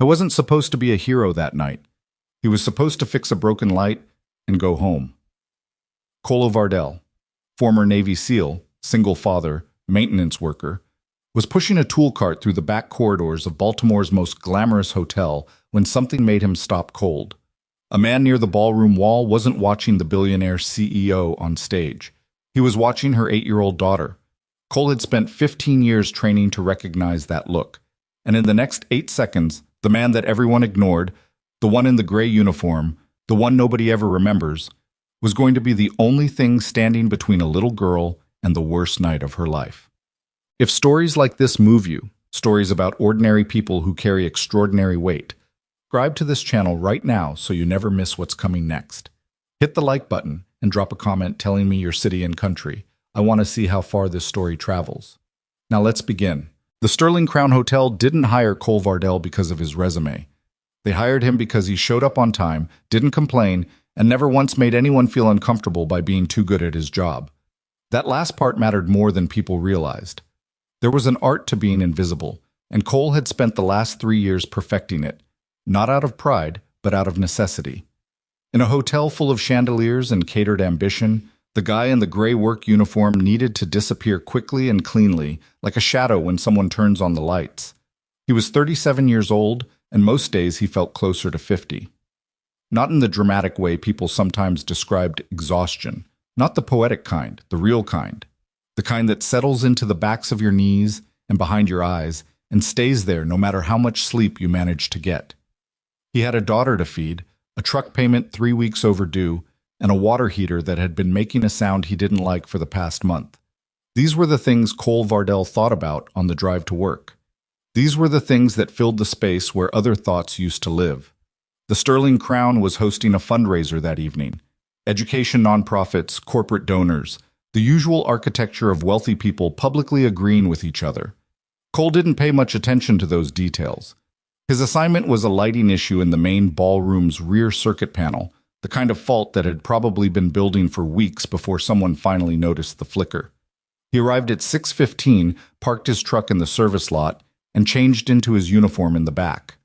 I wasn't supposed to be a hero that night. He was supposed to fix a broken light and go home. Cole Vardell, former Navy SEAL, single father, maintenance worker, was pushing a tool cart through the back corridors of Baltimore's most glamorous hotel when something made him stop cold. A man near the ballroom wall wasn't watching the billionaire CEO on stage. He was watching her 8-year-old daughter. Cole had spent 15 years training to recognize that look. And in the next 8 seconds, the man that everyone ignored, the one in the gray uniform, the one nobody ever remembers, was going to be the only thing standing between a little girl and the worst night of her life. If stories like this move you, stories about ordinary people who carry extraordinary weight, subscribe to this channel right now so you never miss what's coming next. Hit the like button and drop a comment telling me your city and country. I want to see how far this story travels. Now let's begin. The Sterling Crown Hotel didn't hire Cole Vardell because of his resume. They hired him because he showed up on time, didn't complain, and never once made anyone feel uncomfortable by being too good at his job. That last part mattered more than people realized. There was an art to being invisible, and Cole had spent the last 3 years perfecting it, not out of pride, but out of necessity. In a hotel full of chandeliers and catered ambition, the guy in the gray work uniform needed to disappear quickly and cleanly, like a shadow when someone turns on the lights. He was 37 years old, and most days he felt closer to 50. Not in the dramatic way people sometimes described exhaustion, not the poetic kind, the real kind. The kind that settles into the backs of your knees and behind your eyes and stays there no matter how much sleep you manage to get. He had a daughter to feed, a truck payment 3 weeks overdue, and a water heater that had been making a sound he didn't like for the past month. These were the things Cole Vardell thought about on the drive to work. These were the things that filled the space where other thoughts used to live. The Sterling Crown was hosting a fundraiser that evening. Education nonprofits, corporate donors, the usual architecture of wealthy people publicly agreeing with each other. Cole didn't pay much attention to those details. His assignment was a lighting issue in the main ballroom's rear circuit panel, the kind of fault that had probably been building for weeks before someone finally noticed the flicker. He arrived at 6:15, parked his truck in the service lot, and changed into his uniform in the back.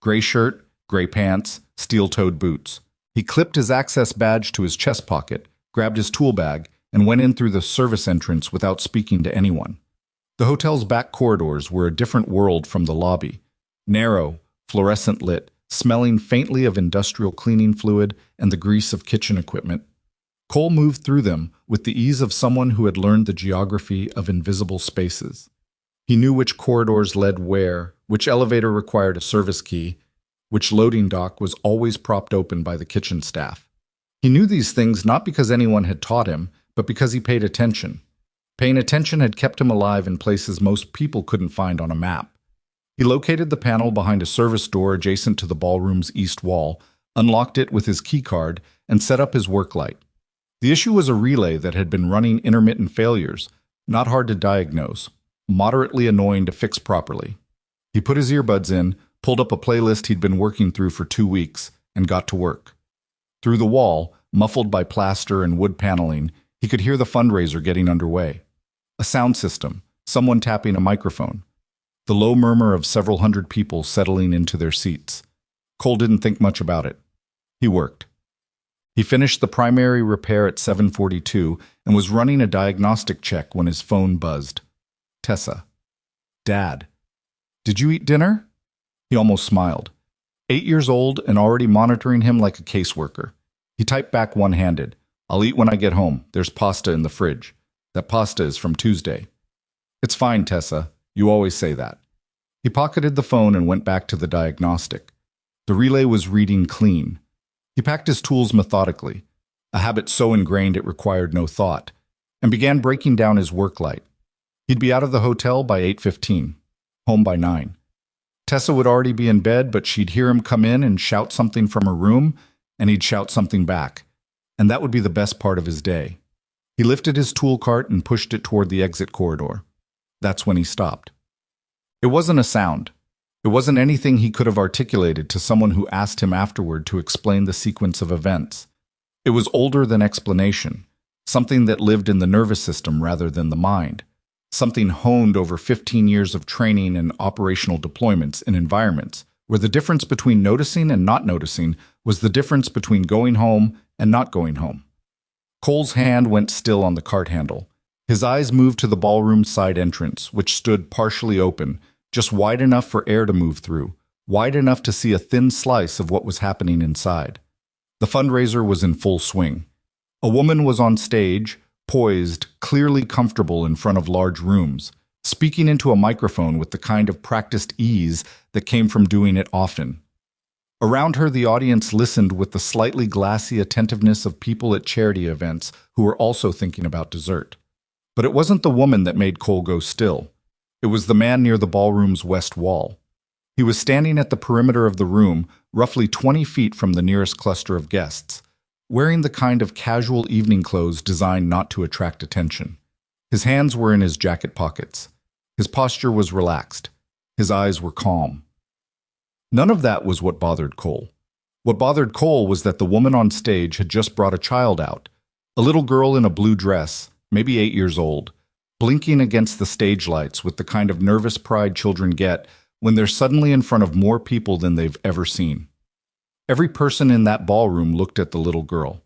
Gray shirt, gray pants, steel-toed boots. He clipped his access badge to his chest pocket, grabbed his tool bag, and went in through the service entrance without speaking to anyone. The hotel's back corridors were a different world from the lobby. Narrow, fluorescent lit, smelling faintly of industrial cleaning fluid and the grease of kitchen equipment. Cole moved through them with the ease of someone who had learned the geography of invisible spaces. He knew which corridors led where, which elevator required a service key, which loading dock was always propped open by the kitchen staff. He knew these things not because anyone had taught him, but because he paid attention. Paying attention had kept him alive in places most people couldn't find on a map. He located the panel behind a service door adjacent to the ballroom's east wall, unlocked it with his keycard, and set up his work light. The issue was a relay that had been running intermittent failures, not hard to diagnose, moderately annoying to fix properly. He put his earbuds in, pulled up a playlist he'd been working through for 2 weeks, and got to work. Through the wall, muffled by plaster and wood paneling, he could hear the fundraiser getting underway. A sound system, someone tapping a microphone. The low murmur of several hundred people settling into their seats. Cole didn't think much about it. He worked. He finished the primary repair at 7:42 and was running a diagnostic check when his phone buzzed. Tessa. Dad. Did you eat dinner? He almost smiled. 8 years old and already monitoring him like a caseworker. He typed back one-handed. I'll eat when I get home. There's pasta in the fridge. That pasta is from Tuesday. It's fine, Tessa. You always say that. He pocketed the phone and went back to the diagnostic. The relay was reading clean. He packed his tools methodically, a habit so ingrained it required no thought, and began breaking down his work light. He'd be out of the hotel by 8:15, home by 9. Tessa would already be in bed, but she'd hear him come in and shout something from her room, and he'd shout something back. And that would be the best part of his day. He lifted his tool cart and pushed it toward the exit corridor. That's when he stopped. It wasn't a sound. It wasn't anything he could have articulated to someone who asked him afterward to explain the sequence of events. It was older than explanation, something that lived in the nervous system rather than the mind, something honed over 15 years of training and operational deployments in environments where the difference between noticing and not noticing was the difference between going home and not going home. Cole's hand went still on the cart handle. His eyes moved to the ballroom's side entrance, which stood partially open, just wide enough for air to move through, wide enough to see a thin slice of what was happening inside. The fundraiser was in full swing. A woman was on stage, poised, clearly comfortable in front of large rooms, speaking into a microphone with the kind of practiced ease that came from doing it often. Around her, the audience listened with the slightly glassy attentiveness of people at charity events who were also thinking about dessert. But it wasn't the woman that made Cole go still. It was the man near the ballroom's west wall. He was standing at the perimeter of the room, roughly 20 feet from the nearest cluster of guests, wearing the kind of casual evening clothes designed not to attract attention. His hands were in his jacket pockets. His posture was relaxed. His eyes were calm. None of that was what bothered Cole. What bothered Cole was that the woman on stage had just brought a child out, a little girl in a blue dress, maybe 8 years old, blinking against the stage lights with the kind of nervous pride children get when they're suddenly in front of more people than they've ever seen. Every person in that ballroom looked at the little girl.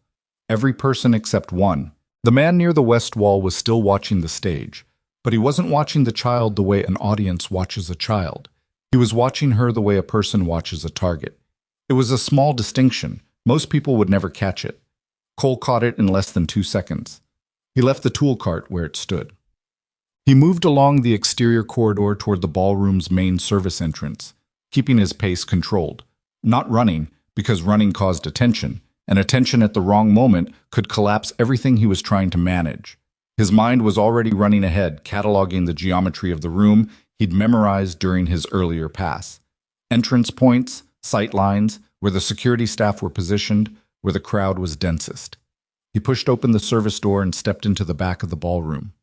Every person except one. The man near the west wall was still watching the stage, but he wasn't watching the child the way an audience watches a child. He was watching her the way a person watches a target. It was a small distinction. Most people would never catch it. Cole caught it in less than 2 seconds. He left the tool cart where it stood. He moved along the exterior corridor toward the ballroom's main service entrance, keeping his pace controlled. Not running, because running caused attention, and attention at the wrong moment could collapse everything he was trying to manage. His mind was already running ahead, cataloging the geometry of the room he'd memorized during his earlier pass. Entrance points, sight lines, where the security staff were positioned, where the crowd was densest. He pushed open the service door and stepped into the back of the ballroom.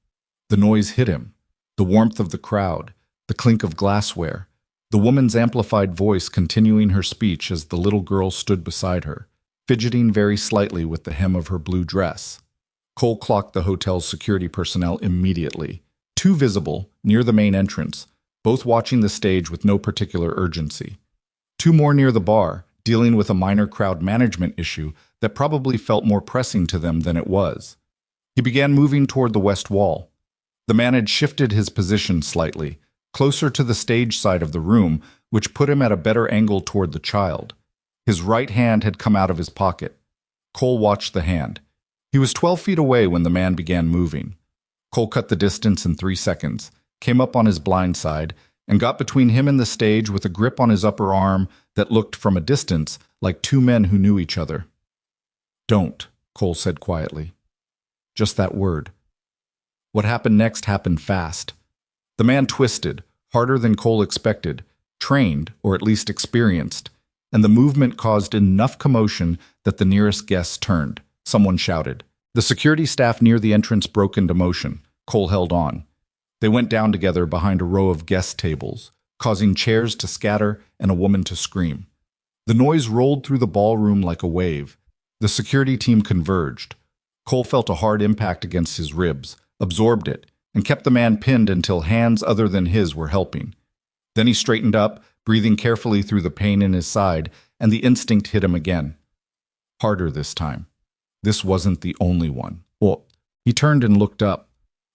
The noise hit him, the warmth of the crowd, the clink of glassware, the woman's amplified voice continuing her speech as the little girl stood beside her, fidgeting very slightly with the hem of her blue dress. Cole clocked the hotel's security personnel immediately, 2 visible, near the main entrance, both watching the stage with no particular urgency. 2 more near the bar, dealing with a minor crowd management issue that probably felt more pressing to them than it was. He began moving toward the west wall. The man had shifted his position slightly, closer to the stage side of the room, which put him at a better angle toward the child. His right hand had come out of his pocket. Cole watched the hand. He was 12 feet away when the man began moving. Cole cut the distance in 3 seconds, came up on his blind side, and got between him and the stage with a grip on his upper arm that looked from a distance like 2 men who knew each other. "Don't," Cole said quietly. Just that word. What happened next happened fast. The man twisted, harder than Cole expected, trained, or at least experienced, and the movement caused enough commotion that the nearest guests turned. Someone shouted. The security staff near the entrance broke into motion. Cole held on. They went down together behind a row of guest tables, causing chairs to scatter and a woman to scream. The noise rolled through the ballroom like a wave. The security team converged. Cole felt a hard impact against his ribs, absorbed it, and kept the man pinned until hands other than his were helping. Then he straightened up, breathing carefully through the pain in his side, and the instinct hit him again. Harder this time. This wasn't the only one. Well, he turned and looked up.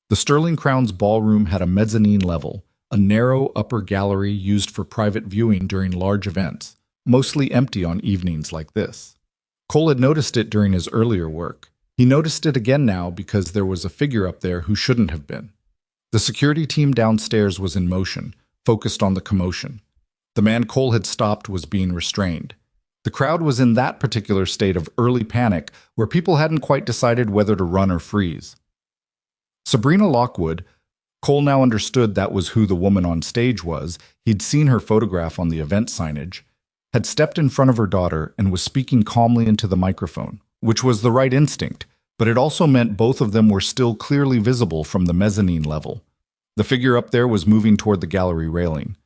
The Sterling Crown's ballroom had a mezzanine level, a narrow upper gallery used for private viewing during large events, mostly empty on evenings like this. Cole had noticed it during his earlier work. He noticed it again now because there was a figure up there who shouldn't have been. The security team downstairs was in motion, focused on the commotion. The man Cole had stopped was being restrained. The crowd was in that particular state of early panic where people hadn't quite decided whether to run or freeze. Sabrina Lockwood, Cole now understood that was who the woman on stage was. He'd seen her photograph on the event signage, had stepped in front of her daughter and was speaking calmly into the microphone, which was the right instinct, but it also meant both of them were still clearly visible from the mezzanine level. The figure up there was moving toward the gallery railing.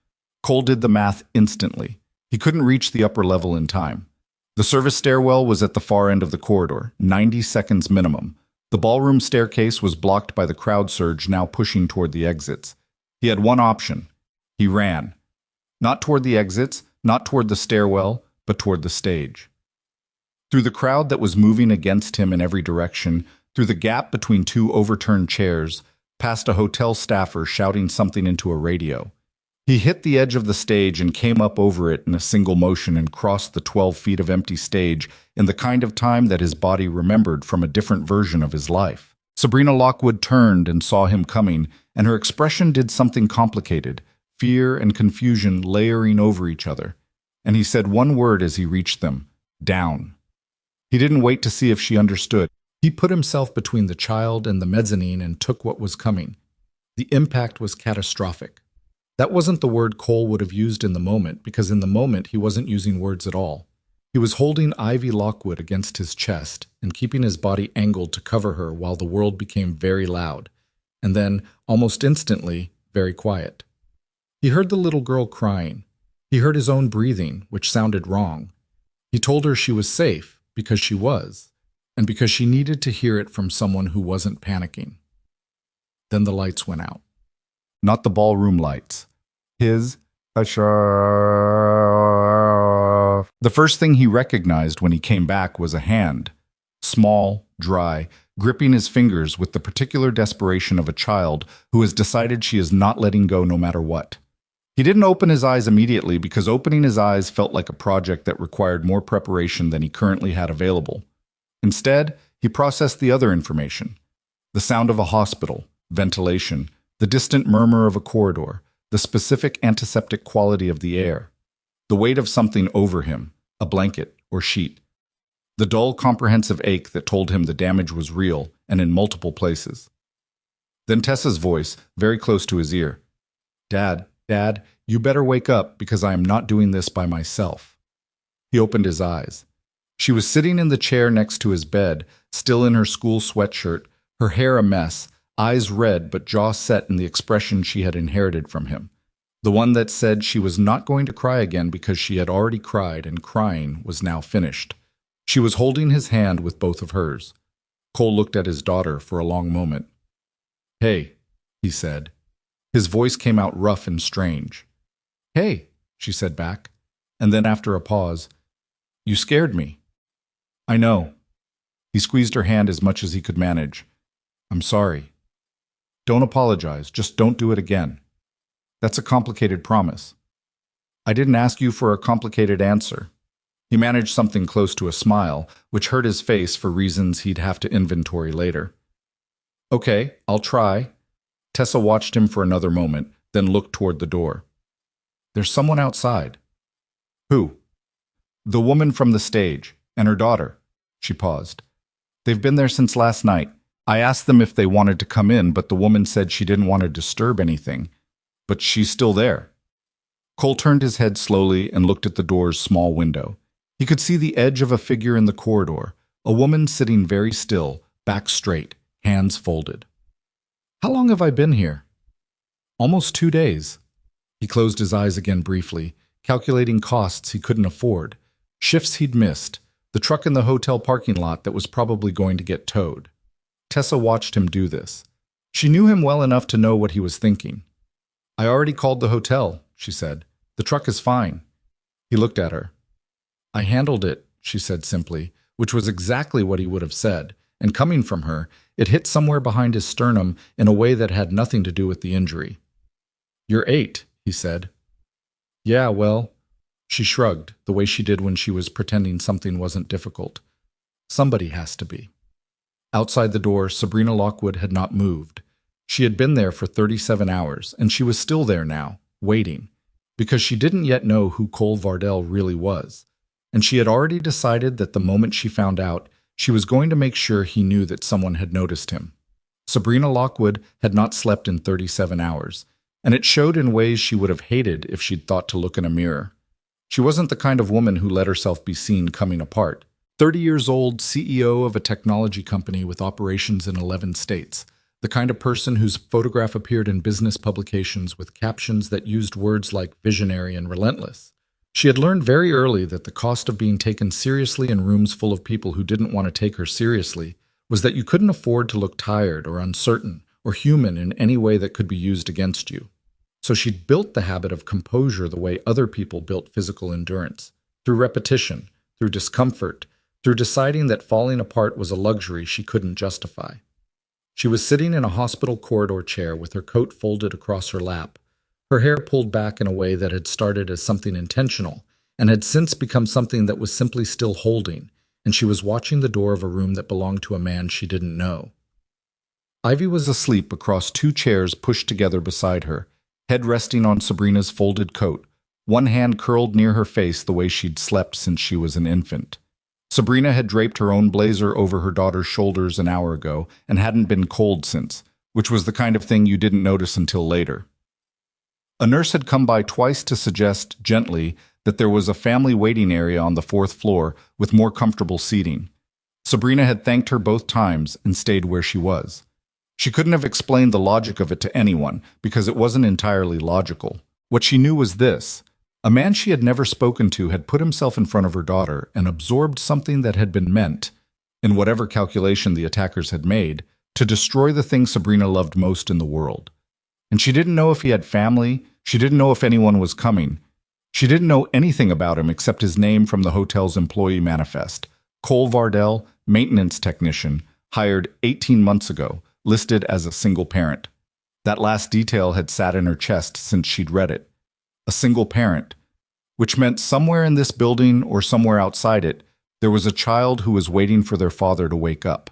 Cole did the math instantly. He couldn't reach the upper level in time. The service stairwell was at the far end of the corridor, 90 seconds minimum. The ballroom staircase was blocked by the crowd surge now pushing toward the exits. He had one option. He ran. Not toward the exits, not toward the stairwell, but toward the stage. Through the crowd that was moving against him in every direction, through the gap between two overturned chairs, past a hotel staffer shouting something into a radio. He hit the edge of the stage and came up over it in a single motion and crossed the 12 feet of empty stage in the kind of time that his body remembered from a different version of his life. Sabrina Lockwood turned and saw him coming, and her expression did something complicated, fear and confusion layering over each other. And he said one word as he reached them, down. He didn't wait to see if she understood. He put himself between the child and the mezzanine and took what was coming. The impact was catastrophic. That wasn't the word Cole would have used in the moment, because in the moment he wasn't using words at all. He was holding Ivy Lockwood against his chest and keeping his body angled to cover her while the world became very loud, and then, almost instantly, very quiet. He heard the little girl crying. He heard his own breathing, which sounded wrong. He told her she was safe, because she was, and because she needed to hear it from someone who wasn't panicking. Then the lights went out. Not the ballroom lights. His. The first thing he recognized when he came back was a hand, small, dry, gripping his fingers with the particular desperation of a child who has decided she is not letting go no matter what. He didn't open his eyes immediately because opening his eyes felt like a project that required more preparation than he currently had available. Instead, he processed the other information. The sound of a hospital, ventilation, the distant murmur of a corridor, the specific antiseptic quality of the air, the weight of something over him, a blanket or sheet, the dull, comprehensive ache that told him the damage was real and in multiple places. Then Tessa's voice, very close to his ear. Dad, you better wake up because I am not doing this by myself. He opened his eyes. She was sitting in the chair next to his bed, still in her school sweatshirt, her hair a mess, eyes red but jaw set in the expression she had inherited from him. The one that said she was not going to cry again because she had already cried and crying was now finished. She was holding his hand with both of hers. Cole looked at his daughter for a long moment. Hey, he said. His voice came out rough and strange. Hey, she said back, and then after a pause, you scared me. I know. He squeezed her hand as much as he could manage. I'm sorry. Don't apologize, just don't do it again. That's a complicated promise. I didn't ask you for a complicated answer. He managed something close to a smile, which hurt his face for reasons he'd have to inventory later. Okay, I'll try. Tessa watched him for another moment, then looked toward the door. There's someone outside. Who? The woman from the stage, and her daughter. She paused. They've been there since last night. I asked them if they wanted to come in, but the woman said she didn't want to disturb anything. But she's still there. Cole turned his head slowly and looked at the door's small window. He could see the edge of a figure in the corridor, a woman sitting very still, back straight, hands folded. How long have I been here? Almost 2 days. He closed his eyes again briefly, calculating costs he couldn't afford, shifts he'd missed, the truck in the hotel parking lot that was probably going to get towed. Tessa watched him do this. She knew him well enough to know what he was thinking. I already called the hotel, she said. The truck is fine. He looked at her. I handled it, she said simply, which was exactly what he would have said, and coming from her, it hit somewhere behind his sternum in a way that had nothing to do with the injury. You're 8, he said. Yeah, well, she shrugged, the way she did when she was pretending something wasn't difficult. Somebody has to be. Outside the door, Sabrina Lockwood had not moved. She had been there for 37 hours, and she was still there now, waiting, because she didn't yet know who Cole Vardell really was. And she had already decided that the moment she found out, she was going to make sure he knew that someone had noticed him. Sabrina Lockwood had not slept in 37 hours, and it showed in ways she would have hated if she'd thought to look in a mirror. She wasn't the kind of woman who let herself be seen coming apart. 30 years old, CEO of a technology company with operations in 11 states. The kind of person whose photograph appeared in business publications with captions that used words like visionary and relentless. She had learned very early that the cost of being taken seriously in rooms full of people who didn't want to take her seriously was that you couldn't afford to look tired or uncertain or human in any way that could be used against you. So she'd built the habit of composure the way other people built physical endurance, through repetition, through discomfort, through deciding that falling apart was a luxury she couldn't justify. She was sitting in a hospital corridor chair with her coat folded across her lap, her hair pulled back in a way that had started as something intentional and had since become something that was simply still holding, and she was watching the door of a room that belonged to a man she didn't know. Ivy was asleep across two chairs pushed together beside her, head resting on Sabrina's folded coat, one hand curled near her face the way she'd slept since she was an infant. Sabrina had draped her own blazer over her daughter's shoulders an hour ago and hadn't been cold since, which was the kind of thing you didn't notice until later. A nurse had come by twice to suggest, gently, that there was a family waiting area on the fourth floor with more comfortable seating. Sabrina had thanked her both times and stayed where she was. She couldn't have explained the logic of it to anyone, because it wasn't entirely logical. What she knew was this: a man she had never spoken to had put himself in front of her daughter and absorbed something that had been meant, in whatever calculation the attackers had made, to destroy the thing Sabrina loved most in the world. And she didn't know if he had family, she didn't know if anyone was coming. She didn't know anything about him except his name from the hotel's employee manifest: Cole Vardell, maintenance technician, hired 18 months ago, listed as a single parent. That last detail had sat in her chest since she'd read it. A single parent, which meant somewhere in this building or somewhere outside it, there was a child who was waiting for their father to wake up.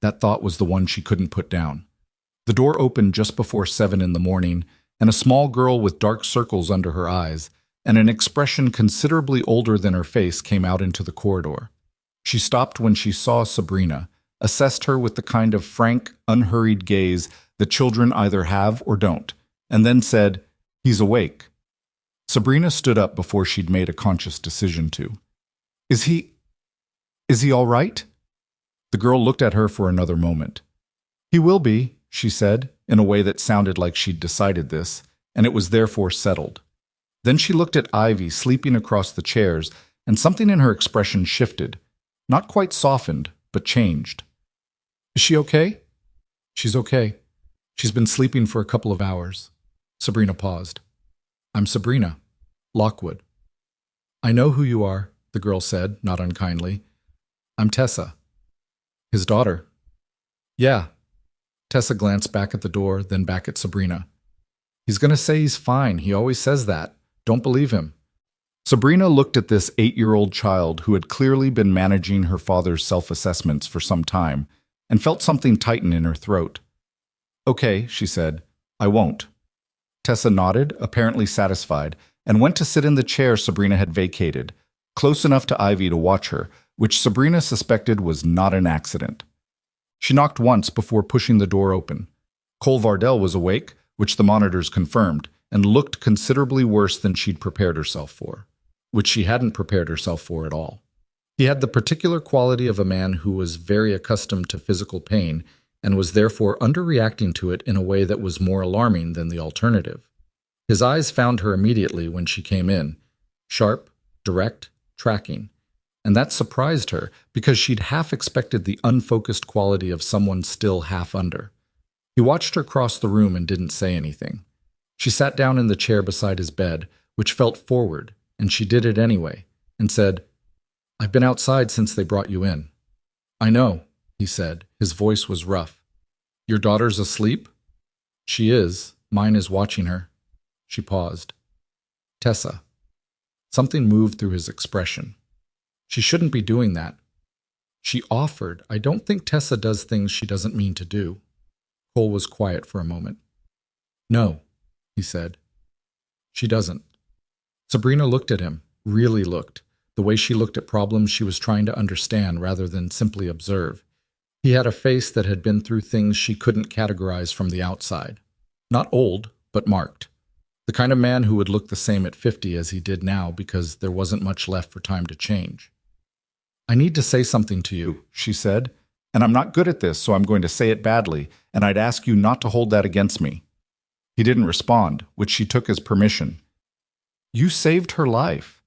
That thought was the one she couldn't put down. The door opened just before 7 in the morning, and a small girl with dark circles under her eyes and an expression considerably older than her face came out into the corridor. She stopped when she saw Sabrina, assessed her with the kind of frank, unhurried gaze that children either have or don't, and then said, "He's awake." Sabrina stood up before she'd made a conscious decision to. Is he all right?" The girl looked at her for another moment. "He will be," she said, in a way that sounded like she'd decided this, and it was therefore settled. Then she looked at Ivy sleeping across the chairs, and something in her expression shifted. Not quite softened, but changed. "Is she okay?" "She's okay. She's been sleeping for a couple of hours." Sabrina paused. "I'm Sabrina Lockwood." "I know who you are," the girl said, not unkindly. "I'm Tessa." "His daughter." "Yeah." Tessa glanced back at the door, then back at Sabrina. "He's going to say he's fine. He always says that. Don't believe him." Sabrina looked at this 8-year-old child who had clearly been managing her father's self-assessments for some time and felt something tighten in her throat. "Okay," she said. "I won't." Tessa nodded, apparently satisfied, and went to sit in the chair Sabrina had vacated, close enough to Ivy to watch her, which Sabrina suspected was not an accident. She knocked once before pushing the door open. Cole Vardell was awake, which the monitors confirmed, and looked considerably worse than she'd prepared herself for, which she hadn't prepared herself for at all. He had the particular quality of a man who was very accustomed to physical pain and was therefore underreacting to it in a way that was more alarming than the alternative. His eyes found her immediately when she came in, sharp, direct, tracking, and that surprised her because she'd half expected the unfocused quality of someone still half under. He watched her cross the room and didn't say anything. She sat down in the chair beside his bed, which felt forward, and she did it anyway, and said, "I've been outside since they brought you in." "I know," he said. His voice was rough. "Your daughter's asleep?" "She is. Mine is watching her." She paused. "Tessa." Something moved through his expression. "She shouldn't be doing that." She offered, "I don't think Tessa does things she doesn't mean to do." Cole was quiet for a moment. "No," he said. "She doesn't." Sabrina looked at him, really looked, the way she looked at problems she was trying to understand rather than simply observe. He had a face that had been through things she couldn't categorize from the outside. Not old, but marked. The kind of man who would look the same at 50 as he did now because there wasn't much left for time to change. "I need to say something to you," she said, "and I'm not good at this, so I'm going to say it badly, and I'd ask you not to hold that against me." He didn't respond, which she took as permission. "You saved her life."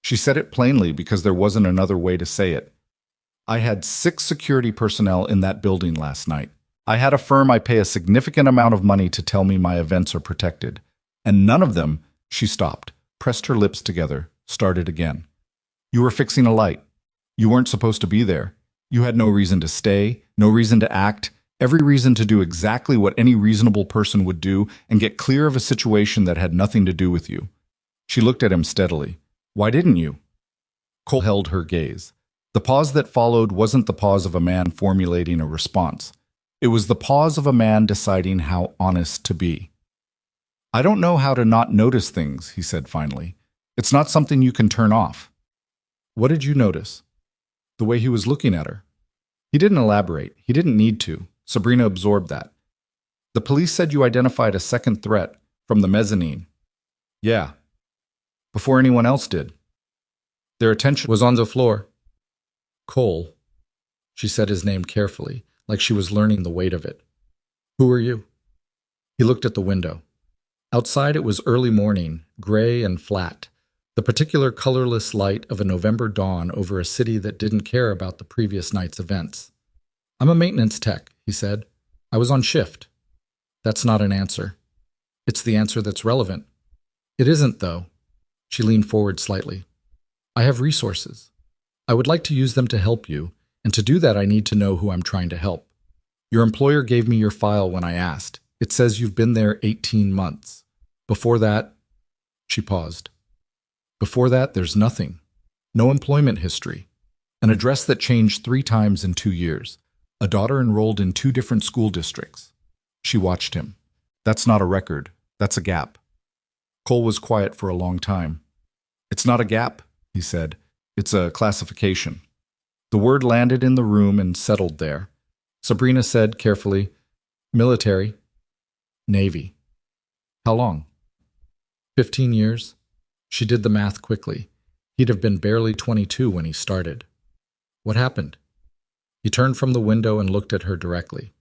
She said it plainly because there wasn't another way to say it. "I had 6 security personnel in that building last night. I had a firm I pay a significant amount of money to tell me my events are protected. And none of them, she stopped, pressed her lips together, started again. You were fixing a light. You weren't supposed to be there. You had no reason to stay, no reason to act, every reason to do exactly what any reasonable person would do and get clear of a situation that had nothing to do with you. She looked at him steadily. Why didn't you? Cole held her gaze. The pause that followed wasn't the pause of a man formulating a response. It was the pause of a man deciding how honest to be. I don't know how to not notice things, he said finally. It's not something you can turn off. What did you notice? The way he was looking at her. He didn't elaborate. He didn't need to. Sabrina absorbed that. The police said you identified a second threat from the mezzanine. Yeah. Before anyone else did. Their attention was on the floor. Cole. She said his name carefully, like she was learning the weight of it. Who are you? He looked at the window. Outside it was early morning, gray and flat, the particular colorless light of a November dawn over a city that didn't care about the previous night's events. I'm a maintenance tech, he said. I was on shift. That's not an answer. It's the answer that's relevant. It isn't, though. She leaned forward slightly. I have resources. I would like to use them to help you, and to do that I need to know who I'm trying to help. Your employer gave me your file when I asked. It says you've been there 18 months. Before that, she paused. Before that, there's nothing. No employment history. An address that changed 3 times in 2 years. A daughter enrolled in 2 different school districts. She watched him. That's not a record. That's a gap. Cole was quiet for a long time. It's not a gap, he said. It's a classification. The word landed in the room and settled there. Sabrina said carefully, military, Navy. How long? 15 years. She did the math quickly. He'd have been barely 22 when he started. What happened? He turned from the window and looked at her directly.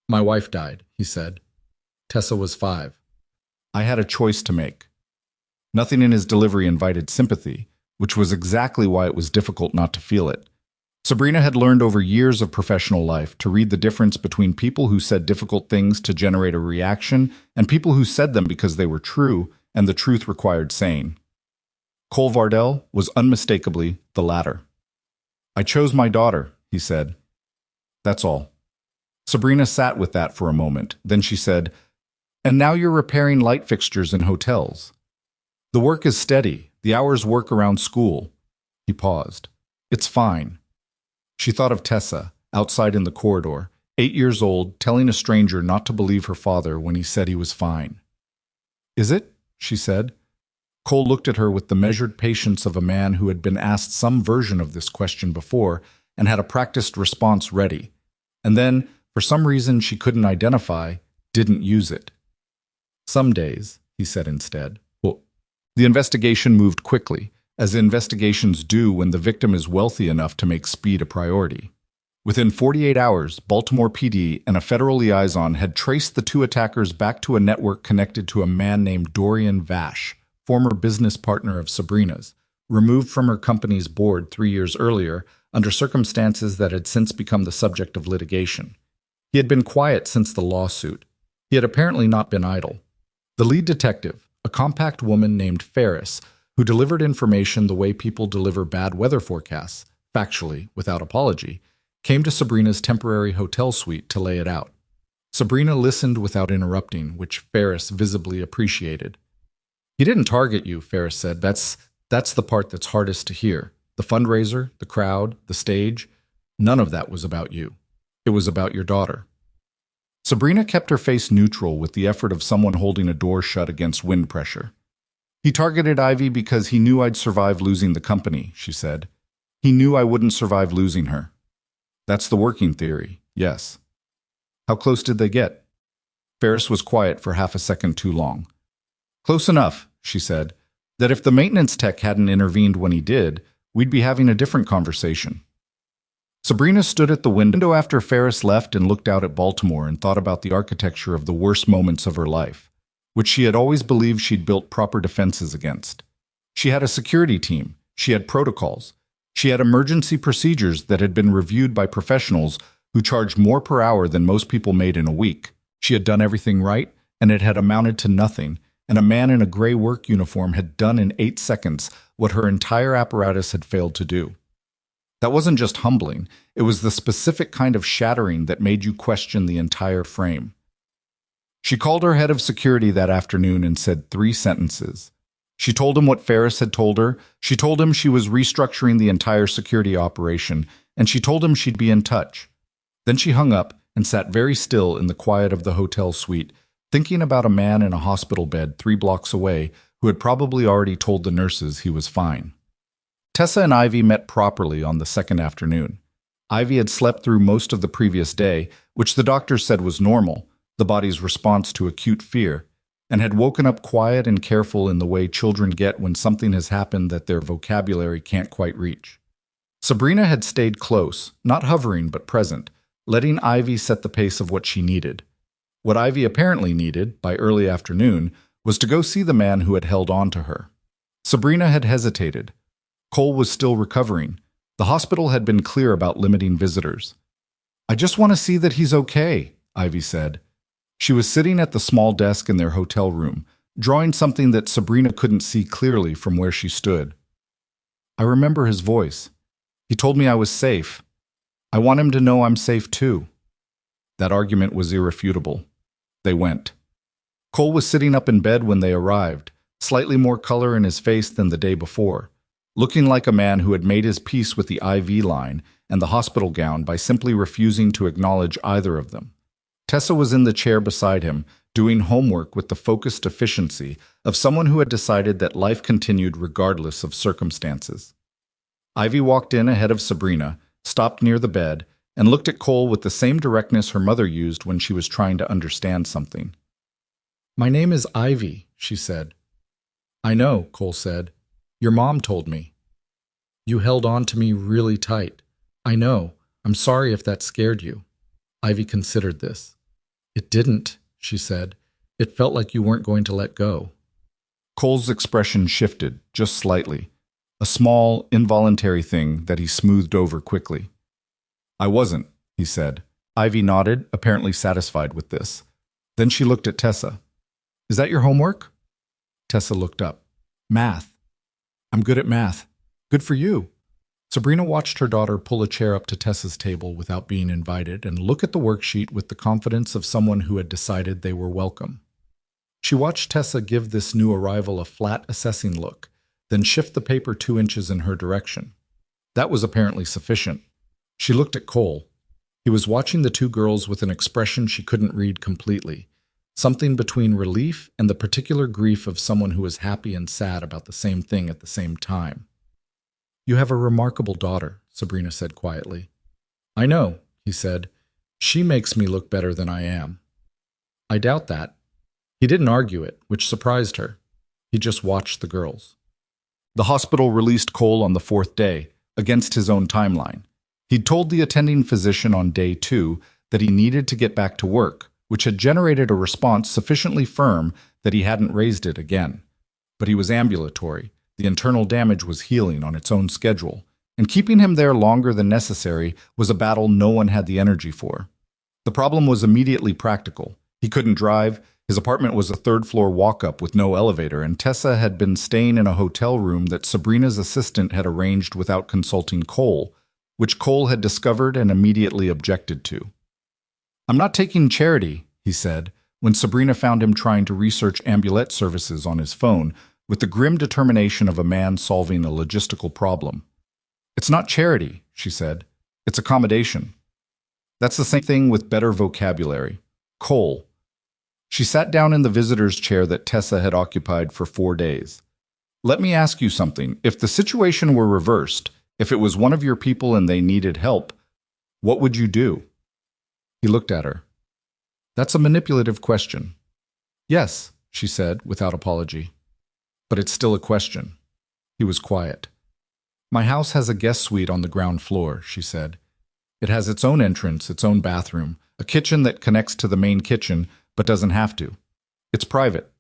My wife died, he said. Tessa was 5. I had a choice to make. Nothing in his delivery invited sympathy, which was exactly why it was difficult not to feel it. Sabrina had learned over years of professional life to read the difference between people who said difficult things to generate a reaction and people who said them because they were true and the truth required saying. Cole Vardell was unmistakably the latter. I chose my daughter, he said. That's all. Sabrina sat with that for a moment. Then she said, and now you're repairing light fixtures in hotels. The work is steady. The hours work around school. He paused. It's fine. She thought of Tessa, outside in the corridor, 8 years old, telling a stranger not to believe her father when he said he was fine. Is it? She said. Cole looked at her with the measured patience of a man who had been asked some version of this question before and had a practiced response ready, and then, for some reason she couldn't identify, didn't use it. Some days, he said instead. Well, the investigation moved quickly, as investigations do when the victim is wealthy enough to make speed a priority. Within 48 hours, Baltimore PD and a federal liaison had traced the 2 attackers back to a network connected to a man named Dorian Vash, former business partner of Sabrina's, removed from her company's board 3 years earlier under circumstances that had since become the subject of litigation. He had been quiet since the lawsuit. He had apparently not been idle. The lead detective, a compact woman named Ferris, who delivered information the way people deliver bad weather forecasts, factually, without apology, came to Sabrina's temporary hotel suite to lay it out. Sabrina listened without interrupting, which Ferris visibly appreciated. He didn't target you, Ferris said. That's the part that's hardest to hear. The fundraiser, the crowd, the stage, none of that was about you. It was about your daughter. Sabrina kept her face neutral with the effort of someone holding a door shut against wind pressure. He targeted Ivy because he knew I'd survive losing the company, she said. He knew I wouldn't survive losing her. That's the working theory, yes. How close did they get? Ferris was quiet for half a second too long. Close enough, she said, that if the maintenance tech hadn't intervened when he did, we'd be having a different conversation. Sabrina stood at the window after Ferris left and looked out at Baltimore and thought about the architecture of the worst moments of her life, which she had always believed she'd built proper defenses against. She had a security team, she had protocols, she had emergency procedures that had been reviewed by professionals who charged more per hour than most people made in a week. She had done everything right, and it had amounted to nothing, and a man in a gray work uniform had done in 8 seconds what her entire apparatus had failed to do. That wasn't just humbling, it was the specific kind of shattering that made you question the entire frame. She called her head of security that afternoon and said 3 sentences. She told him what Ferris had told her, she told him she was restructuring the entire security operation, and she told him she'd be in touch. Then she hung up and sat very still in the quiet of the hotel suite, thinking about a man in a hospital bed 3 blocks away who had probably already told the nurses he was fine. Tessa and Ivy met properly on the second afternoon. Ivy had slept through most of the previous day, which the doctor said was normal, the body's response to acute fear, and had woken up quiet and careful in the way children get when something has happened that their vocabulary can't quite reach. Sabrina had stayed close, not hovering but present, letting Ivy set the pace of what she needed. What Ivy apparently needed, by early afternoon, was to go see the man who had held on to her. Sabrina had hesitated. Cole was still recovering. The hospital had been clear about limiting visitors. "I just want to see that he's okay," Ivy said. She was sitting at the small desk in their hotel room, drawing something that Sabrina couldn't see clearly from where she stood. "I remember his voice. He told me I was safe. I want him to know I'm safe too." That argument was irrefutable. They went. Cole was sitting up in bed when they arrived, slightly more color in his face than the day before, looking like a man who had made his peace with the IV line and the hospital gown by simply refusing to acknowledge either of them. Tessa was in the chair beside him, doing homework with the focused efficiency of someone who had decided that life continued regardless of circumstances. Ivy walked in ahead of Sabrina, stopped near the bed, and looked at Cole with the same directness her mother used when she was trying to understand something. "My name is Ivy," she said. "I know," Cole said. "Your mom told me. You held on to me really tight. I know. I'm sorry if that scared you." Ivy considered this. "It didn't," she said. "It felt like you weren't going to let go." Cole's expression shifted, just slightly. A small, involuntary thing that he smoothed over quickly. "I wasn't," he said. Ivy nodded, apparently satisfied with this. Then she looked at Tessa. "Is that your homework?" Tessa looked up. "Math. I'm good at math. Good for you." Sabrina watched her daughter pull a chair up to Tessa's table without being invited and look at the worksheet with the confidence of someone who had decided they were welcome. She watched Tessa give this new arrival a flat, assessing look, then shift the paper 2 inches in her direction. That was apparently sufficient. She looked at Cole. He was watching the 2 girls with an expression she couldn't read completely, something between relief and the particular grief of someone who is happy and sad about the same thing at the same time. "You have a remarkable daughter," Sabrina said quietly. "I know," he said. "She makes me look better than I am." "I doubt that." He didn't argue it, which surprised her. He just watched the girls. The hospital released Cole on the 4th day, against his own timeline. He'd told the attending physician on day 2 that he needed to get back to work, which had generated a response sufficiently firm that he hadn't raised it again. But he was ambulatory. The internal damage was healing on its own schedule, and keeping him there longer than necessary was a battle no one had the energy for. The problem was immediately practical. He couldn't drive, his apartment was a 3rd-floor walk-up with no elevator, and Tessa had been staying in a hotel room that Sabrina's assistant had arranged without consulting Cole, which Cole had discovered and immediately objected to. "I'm not taking charity," he said, when Sabrina found him trying to research ambulette services on his phone, with the grim determination of a man solving a logistical problem. "It's not charity," she said. "It's accommodation." That's the same thing with better vocabulary. Cole. She sat down in the visitor's chair that Tessa had occupied for 4 days. "Let me ask you something. If the situation were reversed, if it was one of your people and they needed help, what would you do?" He looked at her. "That's a manipulative question." "Yes," she said, without apology. "But it's still a question." He was quiet. "My house has a guest suite on the ground floor," she said. "It has its own entrance, its own bathroom, a kitchen that connects to the main kitchen, but doesn't have to. It's private.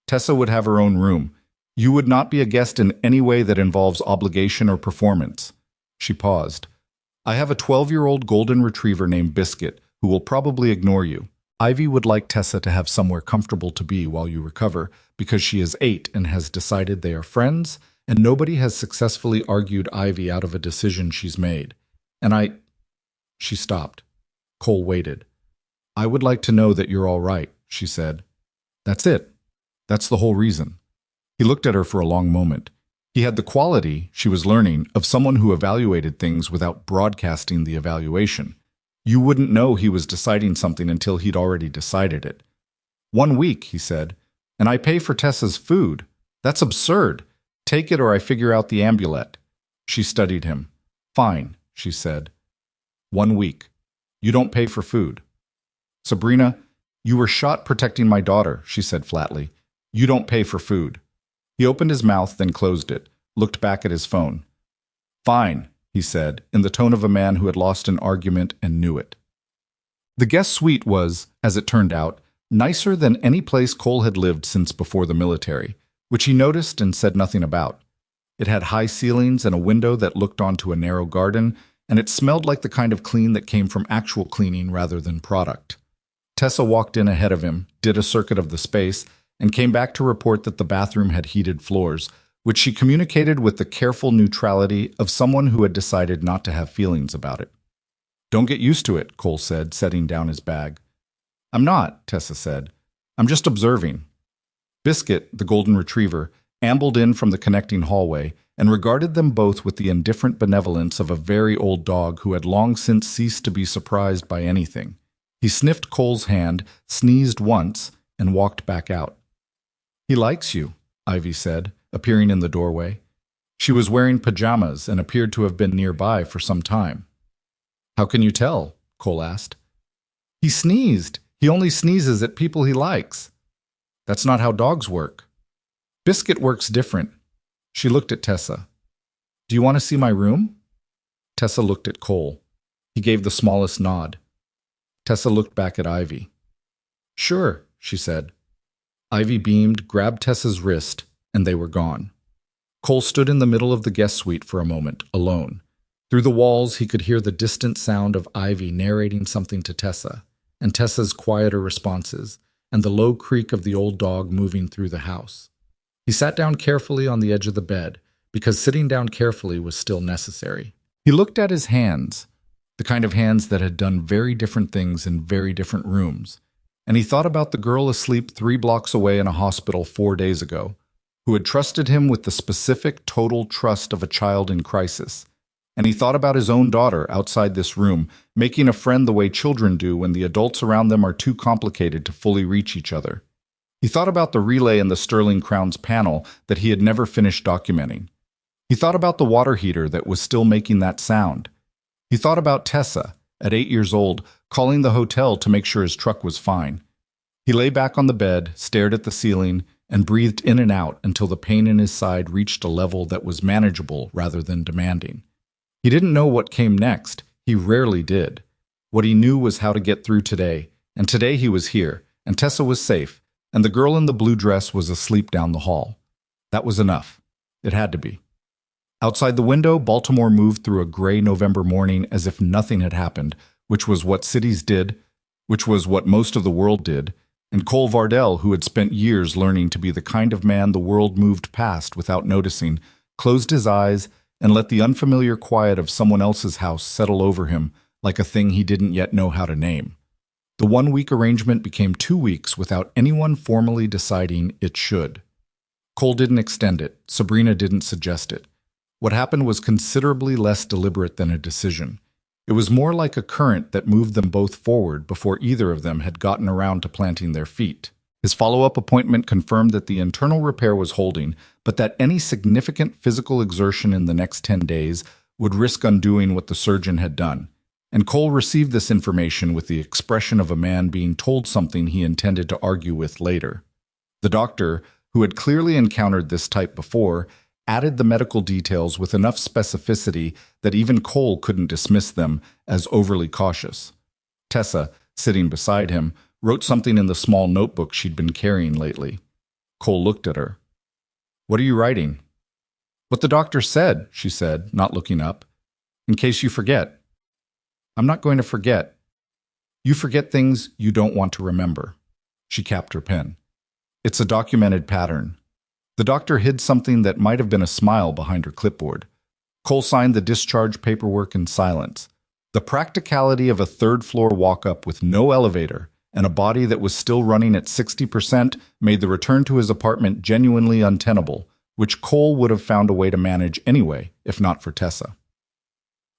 Tessa would have her own room. You would not be a guest in any way that involves obligation or performance." She paused. "I have a 12-year-old golden retriever named Biscuit, who will probably ignore you. Ivy would like Tessa to have somewhere comfortable to be while you recover because she is 8 and has decided they are friends, and nobody has successfully argued Ivy out of a decision she's made. And She stopped. Cole waited. I would like to know that you're all right, she said. That's it. That's the whole reason. He looked at her for a long moment. He had the quality, she was learning, of someone who evaluated things without broadcasting the evaluation. You wouldn't know he was deciding something until he'd already decided it. 1 week, he said, and I pay for Tessa's food. That's absurd. Take it or I figure out the amulet. She studied him. Fine, she said. 1 week. You don't pay for food. Sabrina, you were shot protecting my daughter, she said flatly. You don't pay for food. He opened his mouth, then closed it, looked back at his phone. Fine, he said, in the tone of a man who had lost an argument and knew it. The guest suite was, as it turned out, nicer than any place Cole had lived since before the military, which he noticed and said nothing about. It had high ceilings and a window that looked onto a narrow garden, and it smelled like the kind of clean that came from actual cleaning rather than product. Tessa walked in ahead of him, did a circuit of the space, and came back to report that the bathroom had heated floors, which she communicated with the careful neutrality of someone who had decided not to have feelings about it. Don't get used to it, Cole said, setting down his bag. I'm not, Tessa said. I'm just observing. Biscuit, the golden retriever, ambled in from the connecting hallway and regarded them both with the indifferent benevolence of a very old dog who had long since ceased to be surprised by anything. He sniffed Cole's hand, sneezed once, and walked back out. He likes you, Ivy said, appearing in the doorway. She was wearing pajamas and appeared to have been nearby for some time. How can you tell? Cole asked. He sneezed. He only sneezes at people he likes. That's not how dogs work. Biscuit works different. She looked at Tessa. Do you want to see my room? Tessa looked at Cole. He gave the smallest nod. Tessa looked back at Ivy. Sure, she said. Ivy beamed, grabbed Tessa's wrist, and they were gone. Cole stood in the middle of the guest suite for a moment, alone. Through the walls, he could hear the distant sound of Ivy narrating something to Tessa, and Tessa's quieter responses, and the low creak of the old dog moving through the house. He sat down carefully on the edge of the bed, because sitting down carefully was still necessary. He looked at his hands, the kind of hands that had done very different things in very different rooms, and he thought about the girl asleep 3 blocks away in a hospital 4 days ago, who had trusted him with the specific, total trust of a child in crisis. And he thought about his own daughter outside this room, making a friend the way children do when the adults around them are too complicated to fully reach each other. He thought about the relay in the Sterling Crown's panel that he had never finished documenting. He thought about the water heater that was still making that sound. He thought about Tessa, at 8 years old, calling the hotel to make sure his truck was fine. He lay back on the bed, stared at the ceiling, and breathed in and out until the pain in his side reached a level that was manageable rather than demanding. He didn't know what came next. He rarely did. What he knew was how to get through today, and today he was here, and Tessa was safe, and the girl in the blue dress was asleep down the hall. That was enough. It had to be. Outside the window, Baltimore moved through a gray November morning as if nothing had happened, which was what cities did, which was what most of the world did, and Cole Vardell, who had spent years learning to be the kind of man the world moved past without noticing, closed his eyes and let the unfamiliar quiet of someone else's house settle over him like a thing he didn't yet know how to name. The 1-week arrangement became 2 weeks without anyone formally deciding it should. Cole didn't extend it. Sabrina didn't suggest it. What happened was considerably less deliberate than a decision. It was more like a current that moved them both forward before either of them had gotten around to planting their feet. His follow-up appointment confirmed that the internal repair was holding, but that any significant physical exertion in the next 10 days would risk undoing what the surgeon had done. And Cole received this information with the expression of a man being told something he intended to argue with later. The doctor, who had clearly encountered this type before, added the medical details with enough specificity that even Cole couldn't dismiss them as overly cautious. Tessa, sitting beside him, wrote something in the small notebook she'd been carrying lately. Cole looked at her. "What are you writing?" "What the doctor said," she said, not looking up. "In case you forget." "I'm not going to forget." You forget things you don't want to remember. She capped her pen. It's a documented pattern. The doctor hid something that might have been a smile behind her clipboard. Cole signed the discharge paperwork in silence. The practicality of a third-floor walk-up with no elevator and a body that was still running at 60% made the return to his apartment genuinely untenable, which Cole would have found a way to manage anyway, if not for Tessa.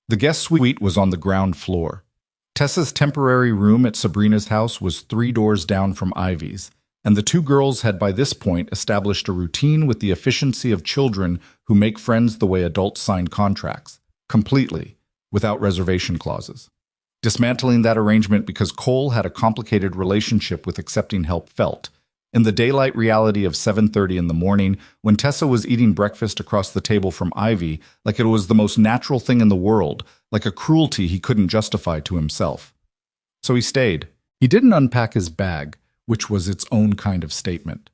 The guest suite was on the ground floor. Tessa's temporary room at Sabrina's house was 3 doors down from Ivy's, and the two girls had by this point established a routine with the efficiency of children who make friends the way adults sign contracts, completely, without reservation clauses. Dismantling that arrangement because Cole had a complicated relationship with accepting help felt. In the daylight reality of 7:30 in the morning, when Tessa was eating breakfast across the table from Ivy, like it was the most natural thing in the world, like a cruelty he couldn't justify to himself. So he stayed. He didn't unpack his bag, which was its own kind of statement.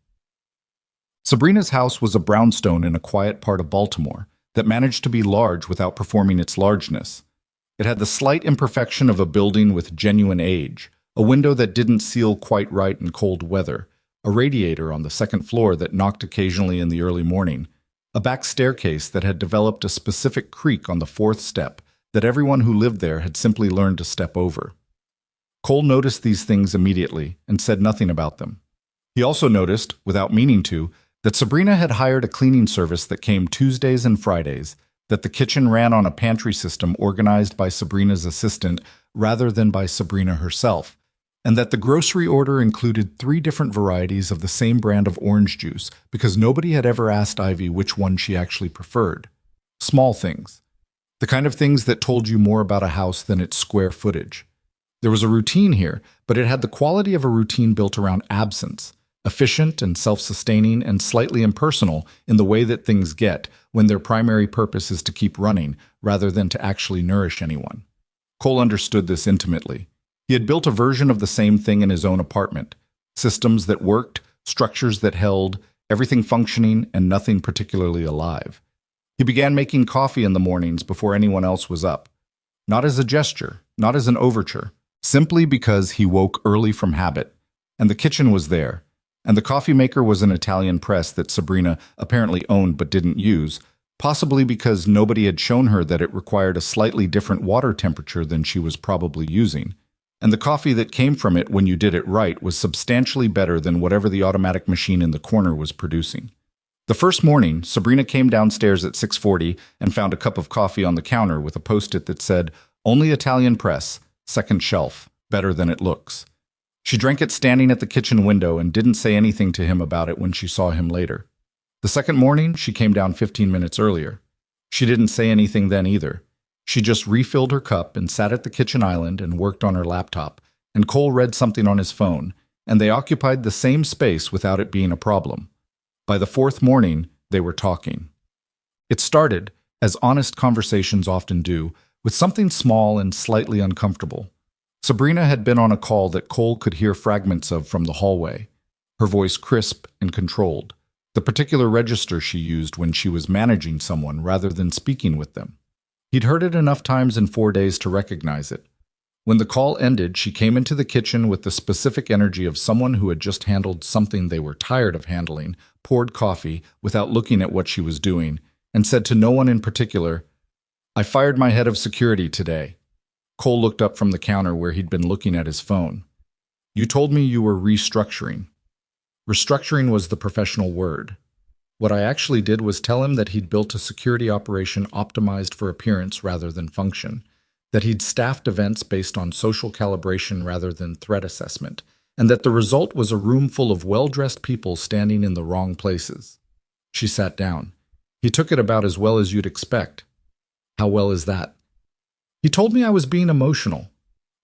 Sabrina's house was a brownstone in a quiet part of Baltimore that managed to be large without performing its largeness. It had the slight imperfection of a building with genuine age, a window that didn't seal quite right in cold weather, a radiator on the second floor that knocked occasionally in the early morning, a back staircase that had developed a specific creak on the 4th step that everyone who lived there had simply learned to step over. Cole noticed these things immediately and said nothing about them. He also noticed, without meaning to, that Sabrina had hired a cleaning service that came Tuesdays and Fridays, that the kitchen ran on a pantry system organized by Sabrina's assistant rather than by Sabrina herself, and that the grocery order included 3 different varieties of the same brand of orange juice because nobody had ever asked Ivy which one she actually preferred. Small things. The kind of things that told you more about a house than its square footage. There was a routine here, but it had the quality of a routine built around absence, efficient and self-sustaining and slightly impersonal in the way that things get when their primary purpose is to keep running rather than to actually nourish anyone. Cole understood this intimately. He had built a version of the same thing in his own apartment. Systems that worked, structures that held, everything functioning and nothing particularly alive. He began making coffee in the mornings before anyone else was up. Not as a gesture, not as an overture, simply because he woke early from habit. And the kitchen was there. And the coffee maker was an Italian press that Sabrina apparently owned but didn't use, possibly because nobody had shown her that it required a slightly different water temperature than she was probably using. And the coffee that came from it when you did it right was substantially better than whatever the automatic machine in the corner was producing. The first morning, Sabrina came downstairs at 6:40 and found a cup of coffee on the counter with a post-it that said, "Only Italian press, second shelf, better than it looks." She drank it standing at the kitchen window and didn't say anything to him about it when she saw him later. The second morning, she came down 15 minutes earlier. She didn't say anything then either. She just refilled her cup and sat at the kitchen island and worked on her laptop, and Cole read something on his phone, and they occupied the same space without it being a problem. By the 4th morning, they were talking. It started, as honest conversations often do, with something small and slightly uncomfortable. Sabrina had been on a call that Cole could hear fragments of from the hallway, her voice crisp and controlled, the particular register she used when she was managing someone rather than speaking with them. He'd heard it enough times in 4 days to recognize it. When the call ended, she came into the kitchen with the specific energy of someone who had just handled something they were tired of handling, poured coffee without looking at what she was doing, and said to no one in particular, "I fired my head of security today." Cole looked up from the counter where he'd been looking at his phone. "You told me you were restructuring." Restructuring was the professional word. What I actually did was tell him that he'd built a security operation optimized for appearance rather than function, that he'd staffed events based on social calibration rather than threat assessment, and that the result was a room full of well-dressed people standing in the wrong places. She sat down. He took it about as well as you'd expect. How well is that? He told me I was being emotional.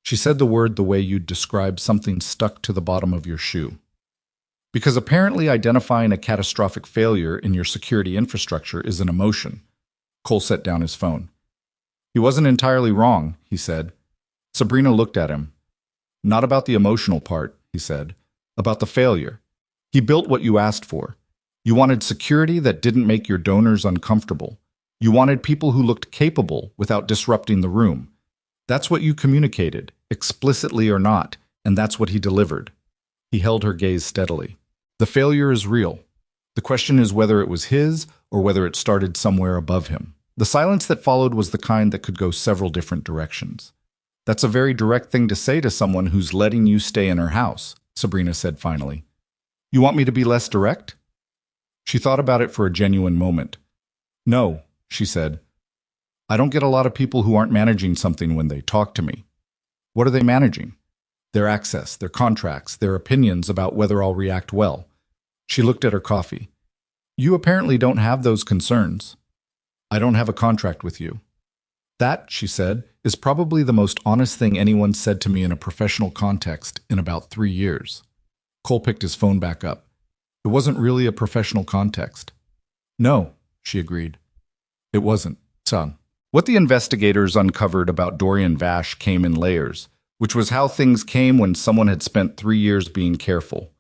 She said the word the way you'd describe something stuck to the bottom of your shoe. Because apparently identifying a catastrophic failure in your security infrastructure is an emotion. Cole set down his phone. He wasn't entirely wrong, he said. Sabrina looked at him. Not about the emotional part, he said. About the failure. He built what you asked for. You wanted security that didn't make your donors uncomfortable. You wanted people who looked capable without disrupting the room. That's what you communicated, explicitly or not, and that's what he delivered. He held her gaze steadily. The failure is real. The question is whether it was his or whether it started somewhere above him. The silence that followed was the kind that could go several different directions. That's a very direct thing to say to someone who's letting you stay in her house, Sabrina said finally. You want me to be less direct? She thought about it for a genuine moment. No, she said. I don't get a lot of people who aren't managing something when they talk to me. What are they managing? Their access, their contracts, their opinions about whether I'll react well. She looked at her coffee. You apparently don't have those concerns. I don't have a contract with you. That, she said, is probably the most honest thing anyone said to me in a professional context in about 3 years. Cole picked his phone back up. It wasn't really a professional context. No, she agreed. It wasn't, son. What the investigators uncovered about Dorian Vash came in layers, which was how things came when someone had spent 3 years being careful.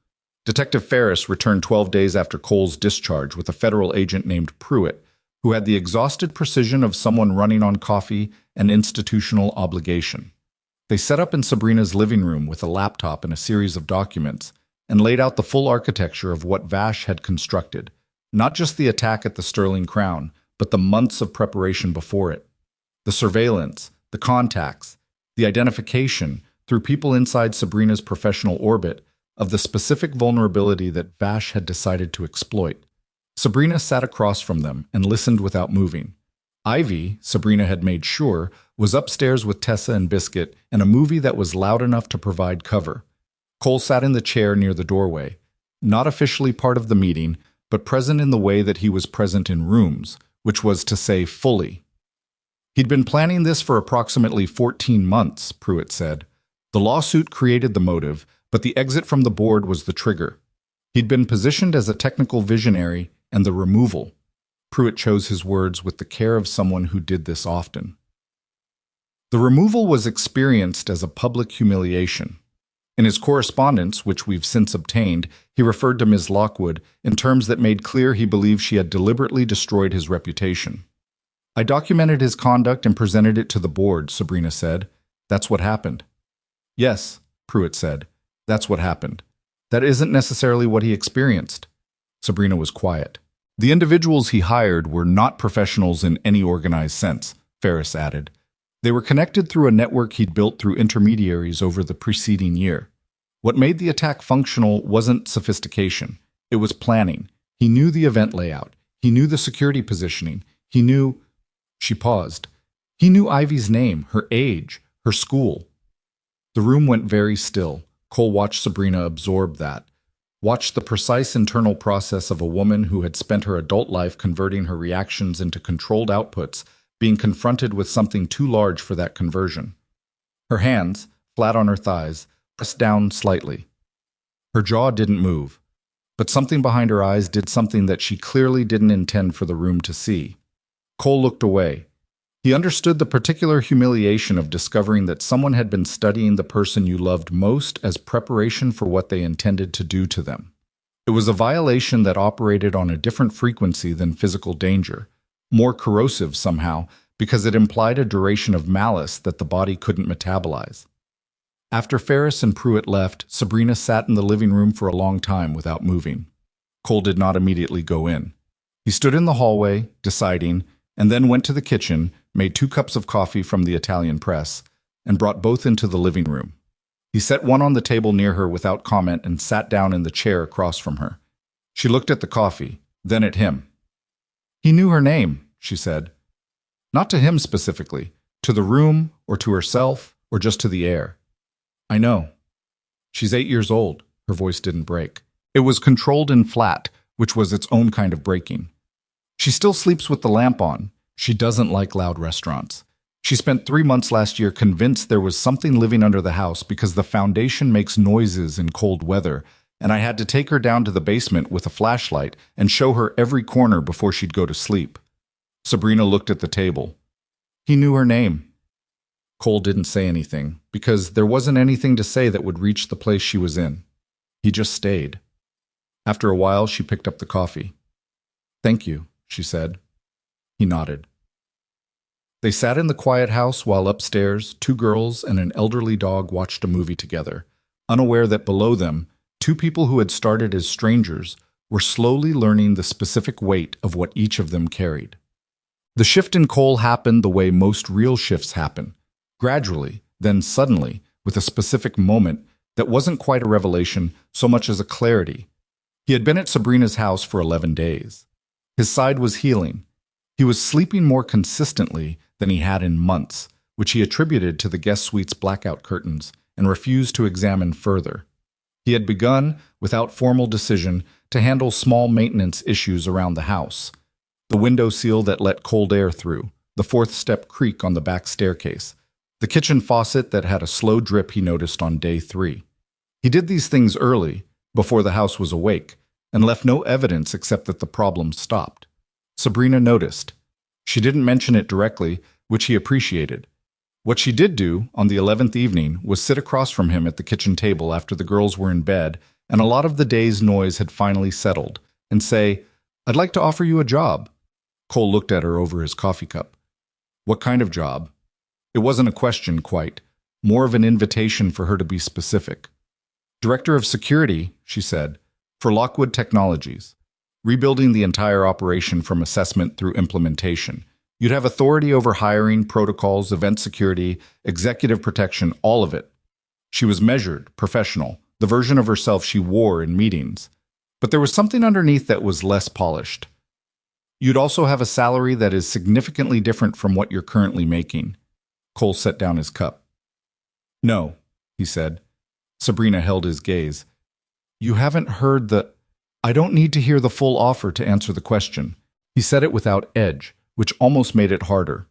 Detective Ferris returned 12 days after Cole's discharge with a federal agent named Pruitt, who had the exhausted precision of someone running on coffee and institutional obligation. They set up in Sabrina's living room with a laptop and a series of documents, and laid out the full architecture of what Vash had constructed, not just the attack at the Sterling Crown, but the months of preparation before it. The surveillance, the contacts, the identification, through people inside Sabrina's professional orbit, of the specific vulnerability that Vash had decided to exploit. Sabrina sat across from them and listened without moving. Ivy, Sabrina had made sure, was upstairs with Tessa and Biscuit and a movie that was loud enough to provide cover. Cole sat in the chair near the doorway, not officially part of the meeting, but present in the way that he was present in rooms, which was to say fully. He'd been planning this for approximately 14 months, Pruitt said. The lawsuit created the motive, but the exit from the board was the trigger. He'd been positioned as a technical visionary, and the removal. Pruitt chose his words with the care of someone who did this often. The removal was experienced as a public humiliation. In his correspondence, which we've since obtained, he referred to Ms. Lockwood in terms that made clear he believed she had deliberately destroyed his reputation. I documented his conduct and presented it to the board, Sabrina said. That's what happened. Yes, Pruitt said. That's what happened. That isn't necessarily what he experienced. Sabrina was quiet. The individuals he hired were not professionals in any organized sense, Ferris added. They were connected through a network he'd built through intermediaries over the preceding year. What made the attack functional wasn't sophistication. It was planning. He knew the event layout. He knew the security positioning. He knew... She paused. He knew Ivy's name, her age, her school. The room went very still. Cole watched Sabrina absorb that. Watched the precise internal process of a woman who had spent her adult life converting her reactions into controlled outputs, being confronted with something too large for that conversion. Her hands, flat on her thighs, pressed down slightly. Her jaw didn't move, but something behind her eyes did something that she clearly didn't intend for the room to see. Cole looked away. He understood the particular humiliation of discovering that someone had been studying the person you loved most as preparation for what they intended to do to them. It was a violation that operated on a different frequency than physical danger, more corrosive somehow, because it implied a duration of malice that the body couldn't metabolize. After Ferris and Pruitt left, Sabrina sat in the living room for a long time without moving. Cole did not immediately go in. He stood in the hallway, deciding, and then went to the kitchen, made 2 cups of coffee from the Italian press, and brought both into the living room. He set one on the table near her without comment and sat down in the chair across from her. She looked at the coffee, then at him. He knew her name, she said. Not to him specifically, to the room, or to herself, or just to the air. I know. She's 8 years old. Her voice didn't break. It was controlled and flat, which was its own kind of breaking. She still sleeps with the lamp on. She doesn't like loud restaurants. She spent 3 months last year convinced there was something living under the house because the foundation makes noises in cold weather, and I had to take her down to the basement with a flashlight and show her every corner before she'd go to sleep. Sabrina looked at the table. He knew her name. Cole didn't say anything, because there wasn't anything to say that would reach the place she was in. He just stayed. After a while, she picked up the coffee. Thank you, she said. He nodded. They sat in the quiet house while upstairs, two girls and an elderly dog watched a movie together, unaware that below them, two people who had started as strangers were slowly learning the specific weight of what each of them carried. The shift in Cole happened the way most real shifts happen, gradually, then suddenly, with a specific moment that wasn't quite a revelation so much as a clarity. He had been at Sabrina's house for 11 days. His side was healing. He was sleeping more consistently than he had in months, which he attributed to the guest suite's blackout curtains and refused to examine further. He had begun, without formal decision, to handle small maintenance issues around the house. The window seal that let cold air through, the fourth-step creak on the back staircase, the kitchen faucet that had a slow drip he noticed on day 3. He did these things early, before the house was awake, and left no evidence except that the problem stopped. Sabrina noticed. She didn't mention it directly, which he appreciated. What she did do, on the 11th evening, was sit across from him at the kitchen table after the girls were in bed and a lot of the day's noise had finally settled, and say, "I'd like to offer you a job." Cole looked at her over his coffee cup. What kind of job? It wasn't a question quite, more of an invitation for her to be specific. Director of Security, she said, for Lockwood Technologies. Rebuilding the entire operation from assessment through implementation. You'd have authority over hiring, protocols, event security, executive protection, all of it. She was measured, professional, the version of herself she wore in meetings. But there was something underneath that was less polished. You'd also have a salary that is significantly different from what you're currently making. Cole set down his cup. No, he said. Sabrina held his gaze. You haven't heard the... I don't need to hear the full offer to answer the question. He said it without edge, which almost made it harder.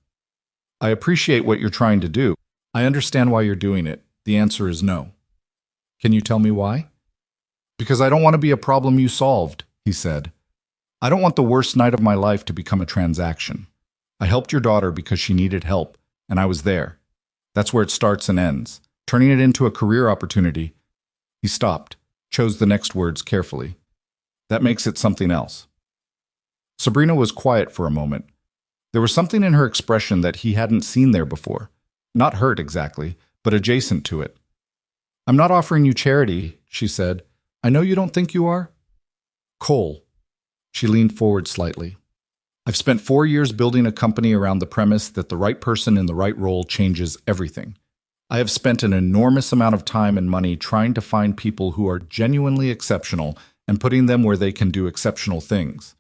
I appreciate what you're trying to do. I understand why you're doing it. The answer is no. Can you tell me why? Because I don't want to be a problem you solved, he said. I don't want the worst night of my life to become a transaction. I helped your daughter because she needed help, and I was there. That's where it starts and ends. Turning it into a career opportunity. He stopped, chose the next words carefully. That makes it something else. Sabrina was quiet for a moment. There was something in her expression that he hadn't seen there before. Not hurt exactly, but adjacent to it. I'm not offering you charity, she said. I know you don't think you are. Cole. She leaned forward slightly. I've spent 4 years building a company around the premise that the right person in the right role changes everything. I have spent an enormous amount of time and money trying to find people who are genuinely exceptional and putting them where they can do exceptional things.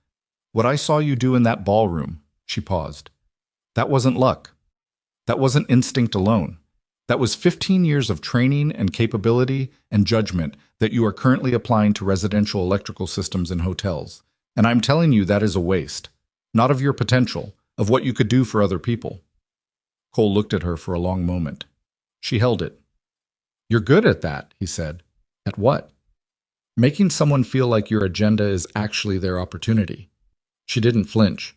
What I saw you do in that ballroom, she paused. That wasn't luck. That wasn't instinct alone. That was 15 years of training and capability and judgment that you are currently applying to residential electrical systems in hotels. And I'm telling you that is a waste. Not of your potential, of what you could do for other people. Cole looked at her for a long moment. She held it. You're good at that, he said. At what? Making someone feel like your agenda is actually their opportunity. She didn't flinch.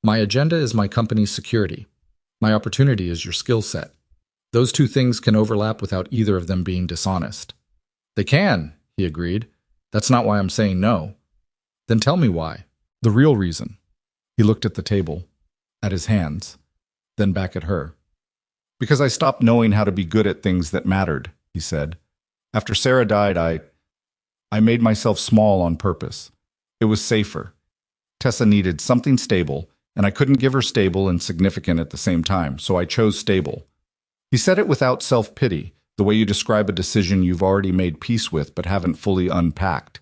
My agenda is my company's security. My opportunity is your skill set. Those two things can overlap without either of them being dishonest. They can, he agreed. That's not why I'm saying no. Then tell me why. The real reason. He looked at the table, at his hands, then back at her. Because I stopped knowing how to be good at things that mattered, he said. After Sarah died, I made myself small on purpose. It was safer. Tessa needed something stable, and I couldn't give her stable and significant at the same time, so I chose stable. He said it without self-pity, the way you describe a decision you've already made peace with but haven't fully unpacked.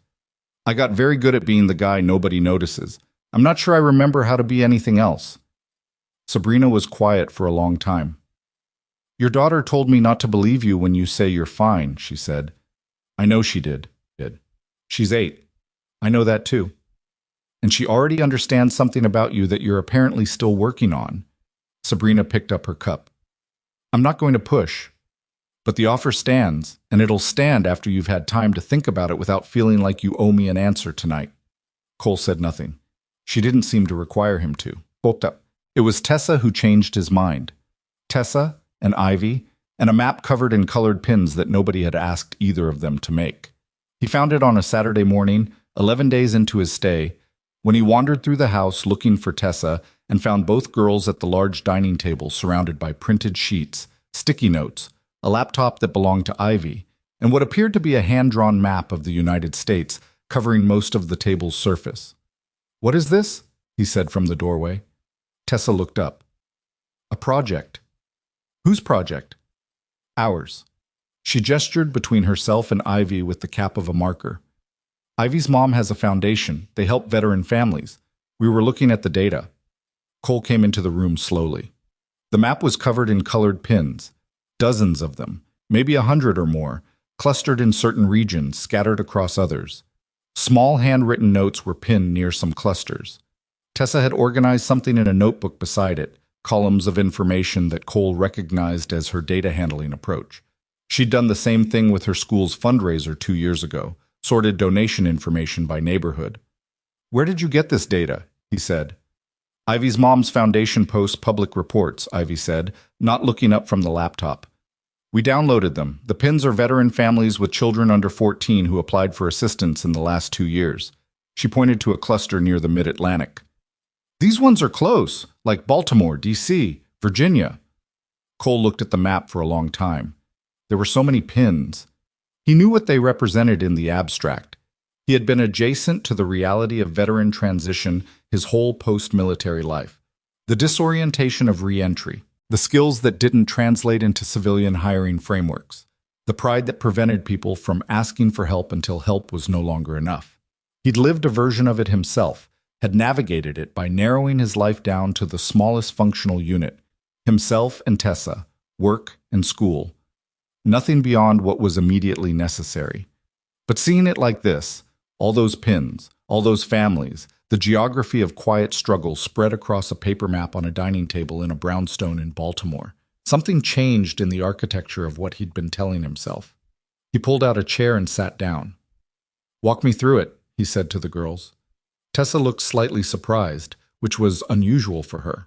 I got very good at being the guy nobody notices. I'm not sure I remember how to be anything else. Sabrina was quiet for a long time. Your daughter told me not to believe you when you say you're fine, she said. I know she did. She's 8. I know that too. And she already understands something about you that you're apparently still working on. Sabrina picked up her cup. I'm not going to push. But the offer stands, and it'll stand after you've had time to think about it without feeling like you owe me an answer tonight. Cole said nothing. She didn't seem to require him to. It was Tessa who changed his mind. Tessa, and Ivy, and a map covered in colored pins that nobody had asked either of them to make. He found it on a Saturday morning, 11 days into his stay, When he wandered through the house looking for Tessa and found both girls at the large dining table surrounded by printed sheets, sticky notes, a laptop that belonged to Ivy, and what appeared to be a hand-drawn map of the United States covering most of the table's surface. "What is this?" he said from the doorway. Tessa looked up. "A project." "Whose project?" "Ours." She gestured between herself and Ivy with the cap of a marker. "Ivy's mom has a foundation. They help veteran families. We were looking at the data." Cole came into the room slowly. The map was covered in colored pins, dozens of them, maybe 100 or more, clustered in certain regions, scattered across others. Small handwritten notes were pinned near some clusters. Tessa had organized something in a notebook beside it, columns of information that Cole recognized as her data handling approach. She'd done the same thing with her school's fundraiser 2 years ago, sorted donation information by neighborhood. "Where did you get this data?" he said. "Ivy's mom's foundation posts public reports," Ivy said, not looking up from the laptop. "We downloaded them. The pins are veteran families with children under 14 who applied for assistance in the last 2 years. She pointed to a cluster near the Mid-Atlantic. "These ones are close, like Baltimore, D.C., Virginia." Cole looked at the map for a long time. There were so many pins. He knew what they represented in the abstract. He had been adjacent to the reality of veteran transition his whole post-military life. The disorientation of re-entry, the skills that didn't translate into civilian hiring frameworks, the pride that prevented people from asking for help until help was no longer enough. He'd lived a version of it himself, had navigated it by narrowing his life down to the smallest functional unit, himself and Tessa, work and school. Nothing beyond what was immediately necessary. But seeing it like this, all those pins, all those families, the geography of quiet struggle spread across a paper map on a dining table in a brownstone in Baltimore, something changed in the architecture of what he'd been telling himself. He pulled out a chair and sat down. "Walk me through it," he said to the girls. Tessa looked slightly surprised, which was unusual for her.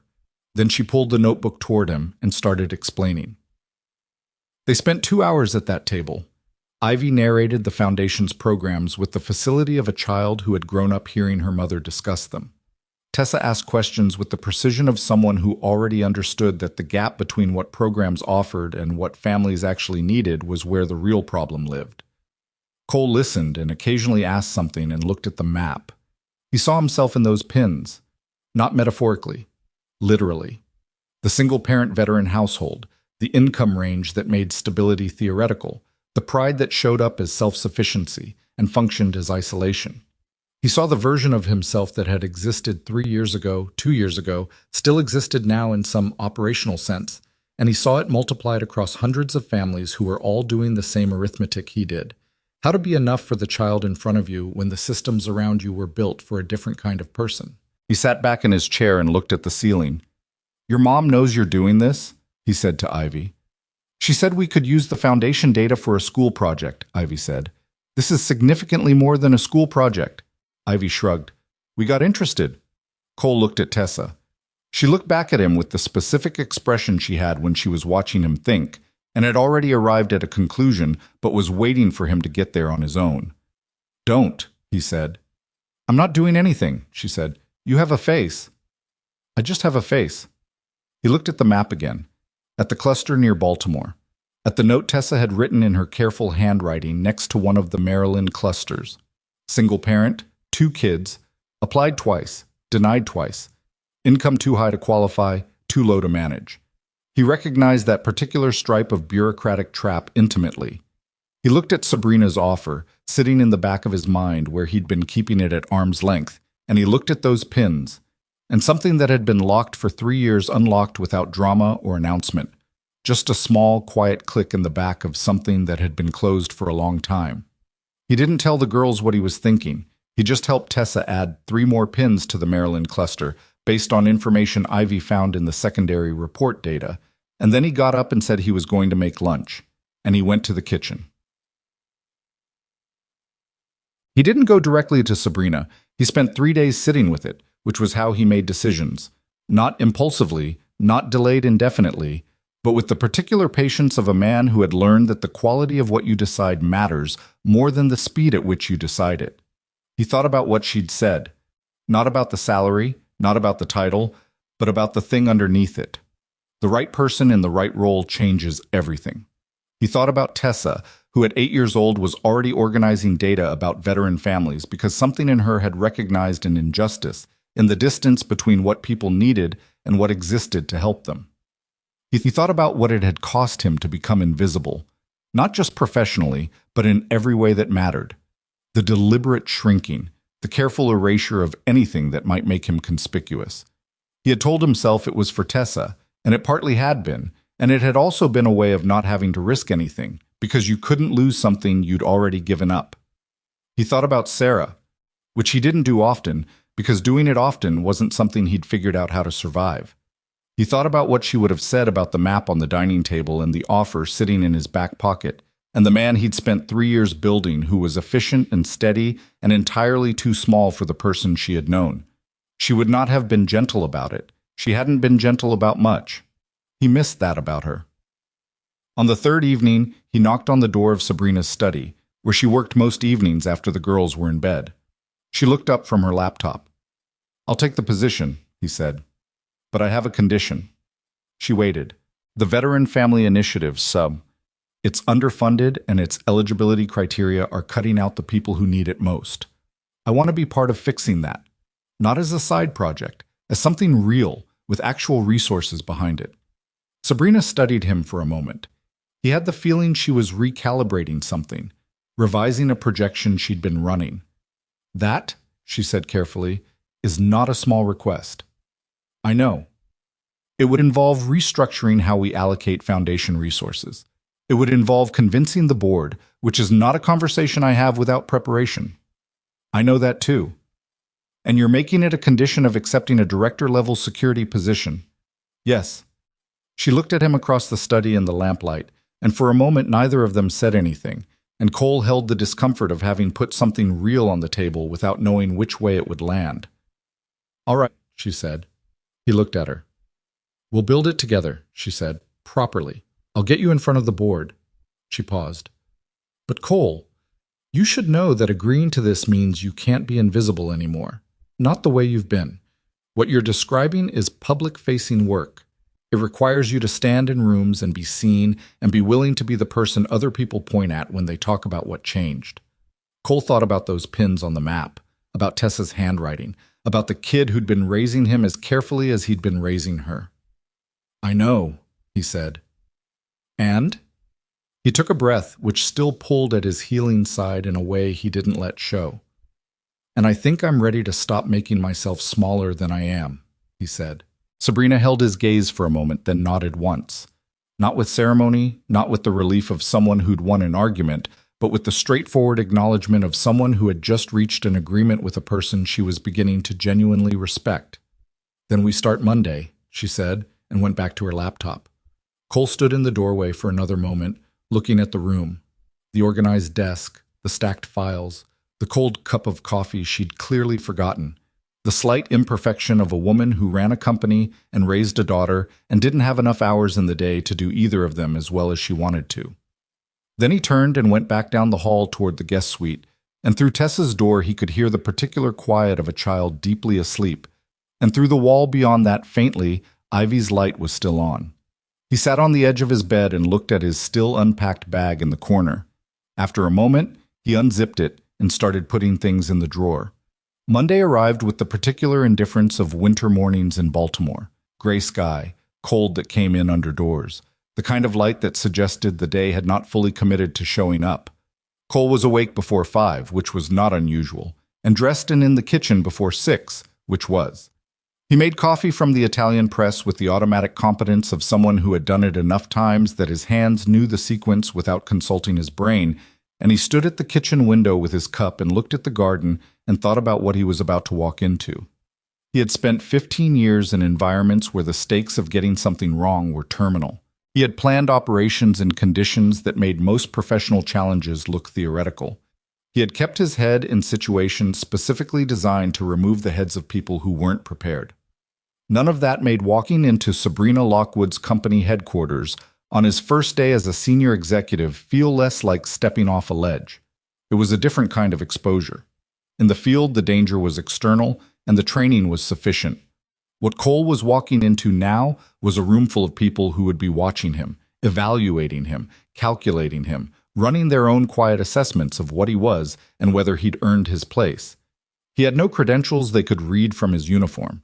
Then she pulled the notebook toward him and started explaining. They spent 2 hours at that table. Ivy narrated the Foundation's programs with the facility of a child who had grown up hearing her mother discuss them. Tessa asked questions with the precision of someone who already understood that the gap between what programs offered and what families actually needed was where the real problem lived. Cole listened and occasionally asked something and looked at the map. He saw himself in those pins, not metaphorically, literally. The single-parent veteran household, the income range that made stability theoretical, the pride that showed up as self-sufficiency and functioned as isolation. He saw the version of himself that had existed 3 years ago, 2 years ago, still existed now in some operational sense, and he saw it multiplied across hundreds of families who were all doing the same arithmetic he did. How to be enough for the child in front of you when the systems around you were built for a different kind of person. He sat back in his chair and looked at the ceiling. "Your mom knows you're doing this?" he said to Ivy. "She said we could use the foundation data for a school project," Ivy said. "This is significantly more than a school project." Ivy shrugged. "We got interested." Cole looked at Tessa. She looked back at him with the specific expression she had when she was watching him think, and had already arrived at a conclusion, but was waiting for him to get there on his own. "Don't," he said. "I'm not doing anything," she said. "You have a face." "I just have a face." He looked at the map again. At the cluster near Baltimore, at the note Tessa had written in her careful handwriting next to one of the Maryland clusters. Single parent, 2 kids, applied twice, denied twice, income too high to qualify, too low to manage. He recognized that particular stripe of bureaucratic trap intimately. He looked at Sabrina's offer, sitting in the back of his mind where he'd been keeping it at arm's length, and he looked at those pins. And something that had been locked for 3 years unlocked without drama or announcement. Just a small, quiet click in the back of something that had been closed for a long time. He didn't tell the girls what he was thinking. He just helped Tessa add 3 more pins to the Maryland cluster based on information Ivy found in the secondary report data, and then he got up and said he was going to make lunch, and he went to the kitchen. He didn't go directly to Sabrina. He spent 3 days sitting with it, which was how he made decisions, not impulsively, not delayed indefinitely, but with the particular patience of a man who had learned that the quality of what you decide matters more than the speed at which you decide it. He thought about what she'd said. Not about the salary, not about the title, but about the thing underneath it. The right person in the right role changes everything. He thought about Tessa, who at 8 years old was already organizing data about veteran families because something in her had recognized an injustice in the distance between what people needed and what existed to help them. He thought about what it had cost him to become invisible, not just professionally, but in every way that mattered. The deliberate shrinking, the careful erasure of anything that might make him conspicuous. He had told himself it was for Tessa, and it partly had been, and it had also been a way of not having to risk anything, because you couldn't lose something you'd already given up. He thought about Sarah, which he didn't do often, because doing it often wasn't something he'd figured out how to survive. He thought about what she would have said about the map on the dining table and the offer sitting in his back pocket, and the man he'd spent 3 years building who was efficient and steady and entirely too small for the person she had known. She would not have been gentle about it. She hadn't been gentle about much. He missed that about her. On the third evening, he knocked on the door of Sabrina's study, where she worked most evenings after the girls were in bed. She looked up from her laptop. "I'll take the position," he said, "but I have a condition." She waited. "The Veteran Family Initiative, sub. It's underfunded and its eligibility criteria are cutting out the people who need it most. I want to be part of fixing that, not as a side project, as something real, with actual resources behind it." Sabrina studied him for a moment. He had the feeling she was recalibrating something, revising a projection she'd been running. "That," she said carefully, "is not a small request." "I know. It would involve restructuring how we allocate foundation resources. It would involve convincing the board, which is not a conversation I have without preparation." "I know that too. And you're making it a condition of accepting a director-level security position." "Yes." She looked at him across the study in the lamplight, and for a moment neither of them said anything, and Cole held the discomfort of having put something real on the table without knowing which way it would land. "All right," she said. He looked at her. "We'll build it together," she said, "properly. I'll get you in front of the board." She paused. "But Cole, you should know that agreeing to this means you can't be invisible anymore. Not the way you've been. What you're describing is public-facing work. It requires you to stand in rooms and be seen and be willing to be the person other people point at when they talk about what changed." Cole thought about those pins on the map, about Tessa's handwriting, about the kid who'd been raising him as carefully as he'd been raising her. "I know," he said. "And?" He took a breath, which still pulled at his healing side in a way he didn't let show. "And I think I'm ready to stop making myself smaller than I am," he said. Sabrina held his gaze for a moment, then nodded once. Not with ceremony, not with the relief of someone who'd won an argument, but with the straightforward acknowledgement of someone who had just reached an agreement with a person she was beginning to genuinely respect. "Then we start Monday," she said, and went back to her laptop. Cole stood in the doorway for another moment, looking at the room. The organized desk, the stacked files, the cold cup of coffee she'd clearly forgotten. The slight imperfection of a woman who ran a company and raised a daughter and didn't have enough hours in the day to do either of them as well as she wanted to. Then he turned and went back down the hall toward the guest suite, and through Tessa's door he could hear the particular quiet of a child deeply asleep, and through the wall beyond that faintly, Ivy's light was still on. He sat on the edge of his bed and looked at his still unpacked bag in the corner. After a moment, he unzipped it and started putting things in the drawer. Monday arrived with the particular indifference of winter mornings in Baltimore. Gray sky, cold that came in under doors, the kind of light that suggested the day had not fully committed to showing up. Cole was awake before 5, which was not unusual, and dressed and in the kitchen before 6, which was. He made coffee from the Italian press with the automatic competence of someone who had done it enough times that his hands knew the sequence without consulting his brain, and he stood at the kitchen window with his cup and looked at the garden and thought about what he was about to walk into. He had spent 15 years in environments where the stakes of getting something wrong were terminal. He had planned operations in conditions that made most professional challenges look theoretical. He had kept his head in situations specifically designed to remove the heads of people who weren't prepared. None of that made walking into Sabrina Lockwood's company headquarters on his first day as a senior executive feel less like stepping off a ledge. It was a different kind of exposure. In the field, the danger was external. and the training was sufficient. What Cole was walking into now was a room full of people who would be watching him, evaluating him, calculating him, running their own quiet assessments of what he was and whether he'd earned his place. He had no credentials they could read from his uniform.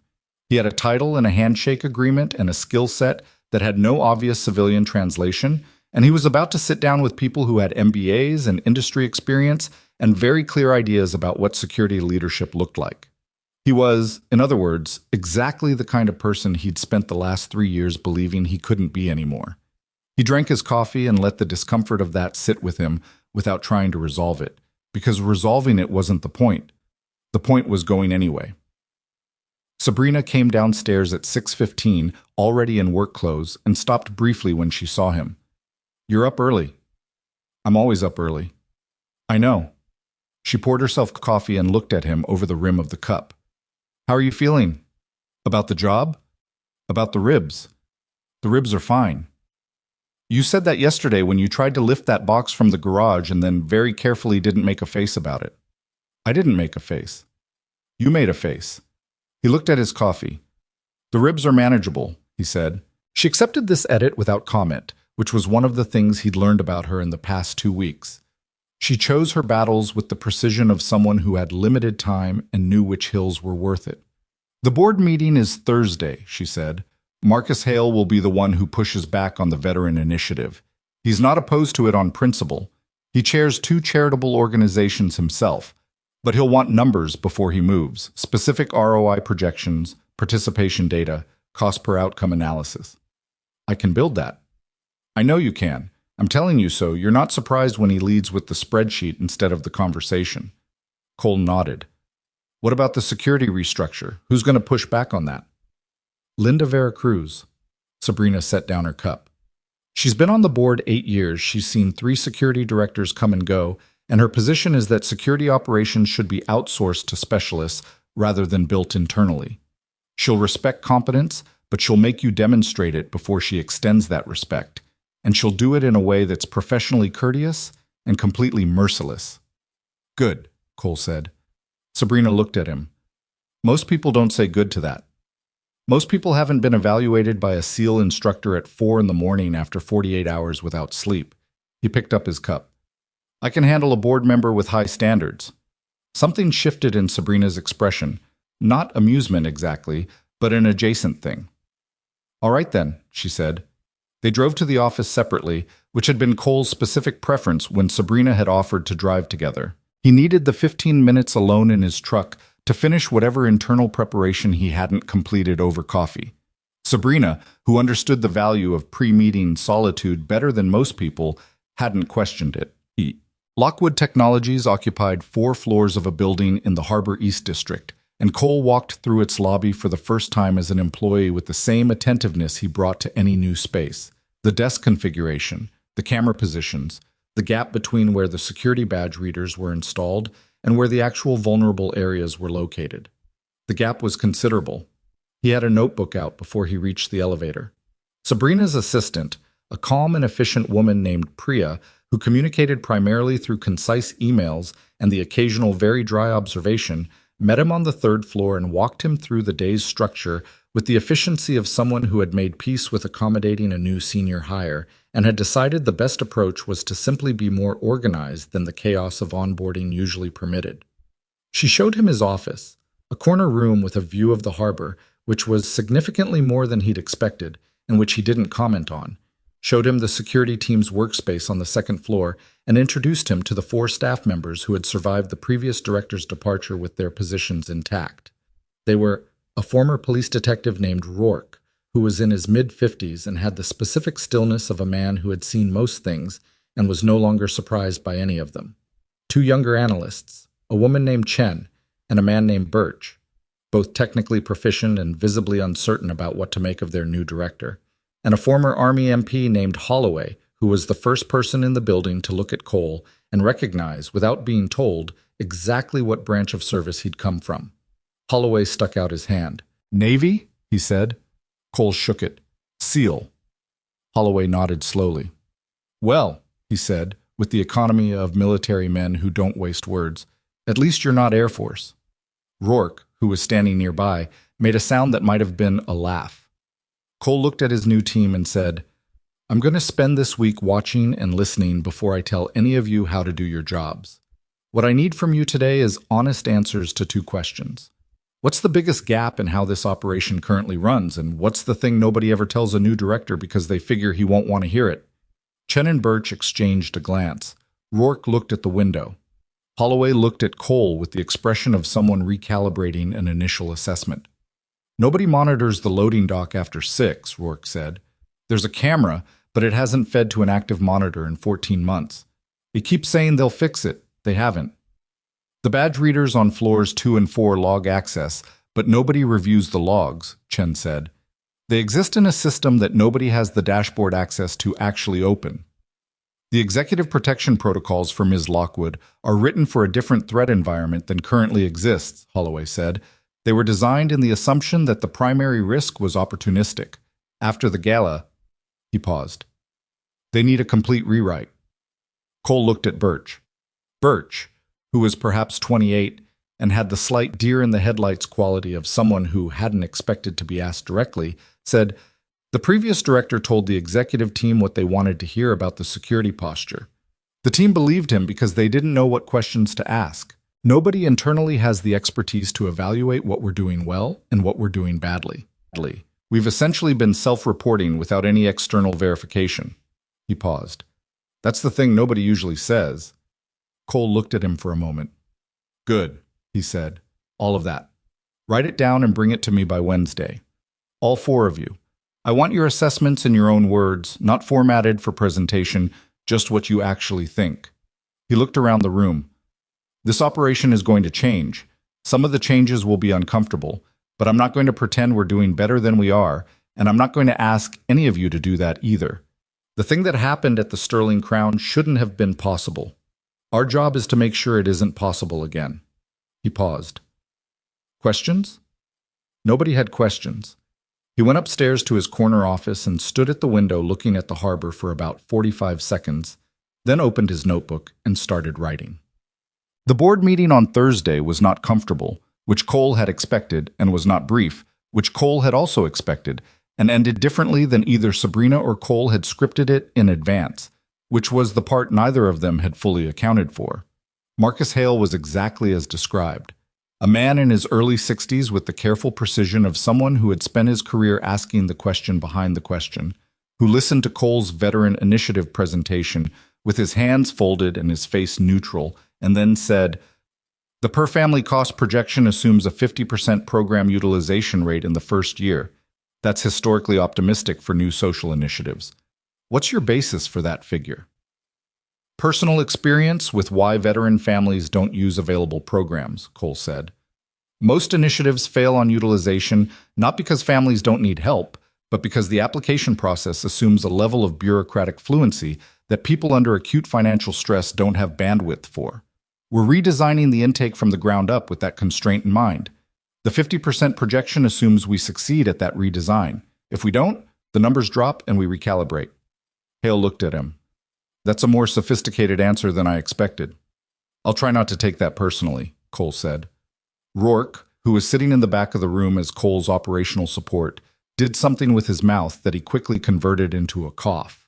He had a title and a handshake agreement and a skill set that had no obvious civilian translation, and he was about to sit down with people who had MBAs and industry experience and very clear ideas about what security leadership looked like. He was, in other words, exactly the kind of person he'd spent the last 3 years believing he couldn't be anymore. He drank his coffee and let the discomfort of that sit with him without trying to resolve it, because resolving it wasn't the point. The point was going anyway. Sabrina came downstairs at 6:15, already in work clothes, and stopped briefly when she saw him. "You're up early." "I'm always up early." "I know." She poured herself coffee and looked at him over the rim of the cup. "How are you feeling?" "About the job?" "About the ribs." "The ribs are fine." "You said that yesterday when you tried to lift that box from the garage and then very carefully didn't make a face about it." "I didn't make a face." "You made a face." He looked at his coffee. "The ribs are manageable," he said. She accepted this edit without comment, which was one of the things he'd learned about her in the past 2 weeks. She chose her battles with the precision of someone who had limited time and knew which hills were worth it. "The board meeting is Thursday," she said. "Marcus Hale will be the one who pushes back on the veteran initiative. He's not opposed to it on principle. He chairs 2 charitable organizations himself, but he'll want numbers before he moves, specific ROI projections, participation data, cost per outcome analysis." "I can build that." "I know you can. I'm telling you so. You're not surprised when he leads with the spreadsheet instead of the conversation." Cole nodded. "What about the security restructure? Who's going to push back on that?" "Linda Veracruz." Sabrina set down her cup. "She's been on the board 8 years. She's seen 3 security directors come and go, and her position is that security operations should be outsourced to specialists rather than built internally. She'll respect competence, but she'll make you demonstrate it before she extends that respect, and she'll do it in a way that's professionally courteous and completely merciless." "Good," Cole said. Sabrina looked at him. "Most people don't say good to that. Most people haven't been evaluated by a SEAL instructor at 4 in the morning after 48 hours without sleep." He picked up his cup. "I can handle a board member with high standards." Something shifted in Sabrina's expression, not amusement exactly, but an adjacent thing. "All right then," she said. They drove to the office separately, which had been Cole's specific preference when Sabrina had offered to drive together. He needed the 15 minutes alone in his truck to finish whatever internal preparation he hadn't completed over coffee. Sabrina, who understood the value of pre-meeting solitude better than most people, hadn't questioned it. Lockwood Technologies occupied 4 floors of a building in the Harbor East District, and Cole walked through its lobby for the first time as an employee with the same attentiveness he brought to any new space. The desk configuration, the camera positions, the gap between where the security badge readers were installed and where the actual vulnerable areas were located. The gap was considerable. He had a notebook out before he reached the elevator. Sabrina's assistant, a calm and efficient woman named Priya, who communicated primarily through concise emails and the occasional very dry observation, met him on the 3rd floor and walked him through the day's structure with the efficiency of someone who had made peace with accommodating a new senior hire and had decided the best approach was to simply be more organized than the chaos of onboarding usually permitted. She showed him his office, a corner room with a view of the harbor, which was significantly more than he'd expected and which he didn't comment on, showed him the security team's workspace on the 2nd floor, and introduced him to the 4 staff members who had survived the previous director's departure with their positions intact. They were a former police detective named Rourke, who was in his mid-50s and had the specific stillness of a man who had seen most things and was no longer surprised by any of them. 2 younger analysts, a woman named Chen and a man named Birch, both technically proficient and visibly uncertain about what to make of their new director, and a former Army MP named Holloway, who was the first person in the building to look at Cole and recognize, without being told, exactly what branch of service he'd come from. Holloway stuck out his hand. "Navy?" he said. Cole shook it. "SEAL." Holloway nodded slowly. "Well," he said, with the economy of military men who don't waste words, "at least you're not Air Force." Rourke, who was standing nearby, made a sound that might have been a laugh. Cole looked at his new team and said, "I'm going to spend this week watching and listening before I tell any of you how to do your jobs. What I need from you today is honest answers to two questions. What's the biggest gap in how this operation currently runs, and what's the thing nobody ever tells a new director because they figure he won't want to hear it?" Chen and Birch exchanged a glance. Rourke looked at the window. Holloway looked at Cole with the expression of someone recalibrating an initial assessment. "Nobody monitors the loading dock after 6, Rourke said. "There's a camera, but it hasn't fed to an active monitor in 14 months. It keeps saying they'll fix it. They haven't. The badge readers on floors 2 and 4 log access, but nobody reviews the logs," Chen said. "They exist in a system that nobody has the dashboard access to actually open. The executive protection protocols for Ms. Lockwood are written for a different threat environment than currently exists," Holloway said. "They were designed in the assumption that the primary risk was opportunistic. After the gala," he paused. "They need a complete rewrite." Cole looked at Birch. Birch, who was perhaps 28 and had the slight deer-in-the-headlights quality of someone who hadn't expected to be asked directly, said, "The previous director told the executive team what they wanted to hear about the security posture. The team believed him because they didn't know what questions to ask. Nobody internally has the expertise to evaluate what we're doing well and what we're doing badly. We've essentially been self-reporting without any external verification." He paused. "That's the thing nobody usually says." Cole looked at him for a moment. "Good," he said. "All of that. Write it down and bring it to me by Wednesday. All 4 of you. I want your assessments in your own words, not formatted for presentation, just what you actually think." He looked around the room. "This operation is going to change. Some of the changes will be uncomfortable, but I'm not going to pretend we're doing better than we are, and I'm not going to ask any of you to do that either. The thing that happened at the Sterling Crown shouldn't have been possible. Our job is to make sure it isn't possible again." He paused. "Questions?" Nobody had questions. He went upstairs to his corner office and stood at the window looking at the harbor for about 45 seconds, then opened his notebook and started writing. The board meeting on Thursday was not comfortable, which Cole had expected, and was not brief, which Cole had also expected, and ended differently than either Sabrina or Cole had scripted it in advance, which was the part neither of them had fully accounted for. Marcus Hale was exactly as described. A man in his early 60s with the careful precision of someone who had spent his career asking the question behind the question, who listened to Cole's veteran initiative presentation with his hands folded and his face neutral, and then said, "The per-family cost projection assumes a 50% program utilization rate in the first year. That's historically optimistic for new social initiatives. What's your basis for that figure?" "Personal experience with why veteran families don't use available programs," Cole said. "Most initiatives fail on utilization not because families don't need help, but because the application process assumes a level of bureaucratic fluency that people under acute financial stress don't have bandwidth for. We're redesigning the intake from the ground up with that constraint in mind. The 50% projection assumes we succeed at that redesign. If we don't, the numbers drop and we recalibrate." Hale looked at him. "That's a more sophisticated answer than I expected." "I'll try not to take that personally," Cole said. Rourke, who was sitting in the back of the room as Cole's operational support, did something with his mouth that he quickly converted into a cough.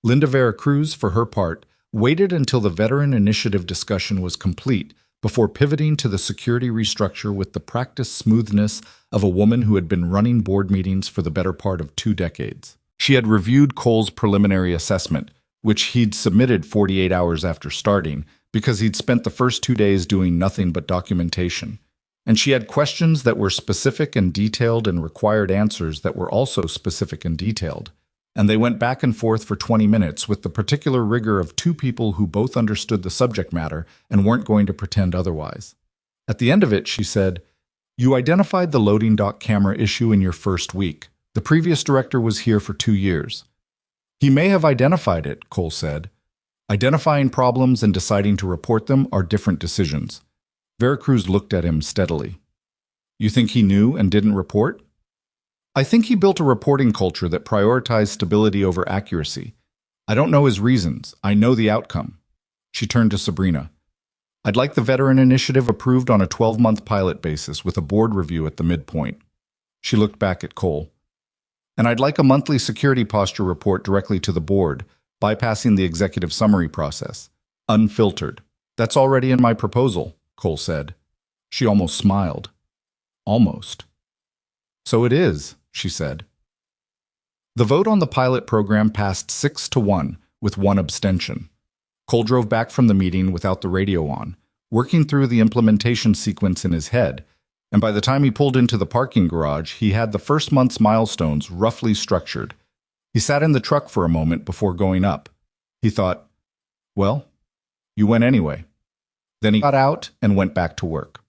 Linda Veracruz, for her part, waited until the veteran initiative discussion was complete before pivoting to the security restructure with the practiced smoothness of a woman who had been running board meetings for the better part of 2 decades. She had reviewed Cole's preliminary assessment, which he'd submitted 48 hours after starting, because he'd spent the first 2 days doing nothing but documentation. And she had questions that were specific and detailed and required answers that were also specific and detailed. And they went back and forth for 20 minutes with the particular rigor of 2 people who both understood the subject matter and weren't going to pretend otherwise. At the end of it, she said, "You identified the loading dock camera issue in your first week. The previous director was here for 2 years. He may have identified it," Cole said. "Identifying problems and deciding to report them are different decisions." Veracruz looked at him steadily. "You think he knew and didn't report?" "I think he built a reporting culture that prioritized stability over accuracy. I don't know his reasons. I know the outcome." She turned to Sabrina. I'd like the veteran initiative approved on a 12-month pilot basis with a board review at the midpoint. She looked back at Cole. And I'd like a monthly security posture report directly to the board, bypassing the executive summary process. Unfiltered. That's already in my proposal, Cole said. She almost smiled. Almost. So it is, she said. The vote on the pilot program passed 6-1, with one abstention. Cole drove back from the meeting without the radio on, working through the implementation sequence in his head, and by the time he pulled into the parking garage, he had the first month's milestones roughly structured. He sat in the truck for a moment before going up. He thought, well, you went anyway. Then he got out and went back to work.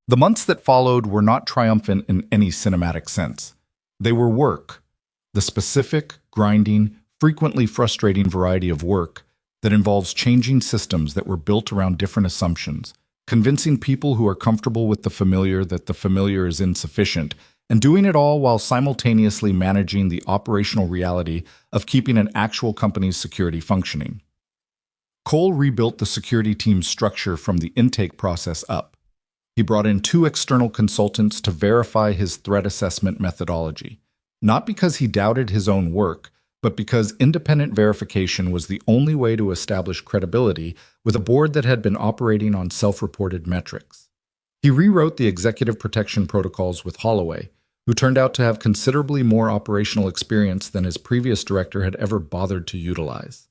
The months that followed were not triumphant in any cinematic sense. They were work, the specific, grinding, frequently frustrating variety of work that involves changing systems that were built around different assumptions, convincing people who are comfortable with the familiar that the familiar is insufficient, and doing it all while simultaneously managing the operational reality of keeping an actual company's security functioning. Cole rebuilt the security team's structure from the intake process up. He brought in 2 external consultants to verify his threat assessment methodology, not because he doubted his own work, but because independent verification was the only way to establish credibility with a board that had been operating on self-reported metrics. He rewrote the executive protection protocols with Holloway, who turned out to have considerably more operational experience than his previous director had ever bothered to utilize.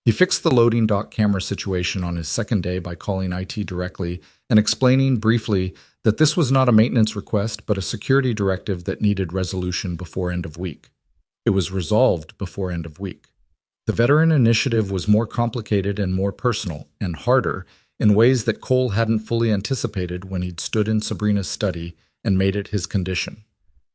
He fixed the loading dock camera situation on his second day by calling IT directly and explaining briefly that this was not a maintenance request but a security directive that needed resolution before end of week. It was resolved before end of week. The veteran initiative was more complicated and more personal and harder in ways that Cole hadn't fully anticipated when he'd stood in Sabrina's study and made it his condition.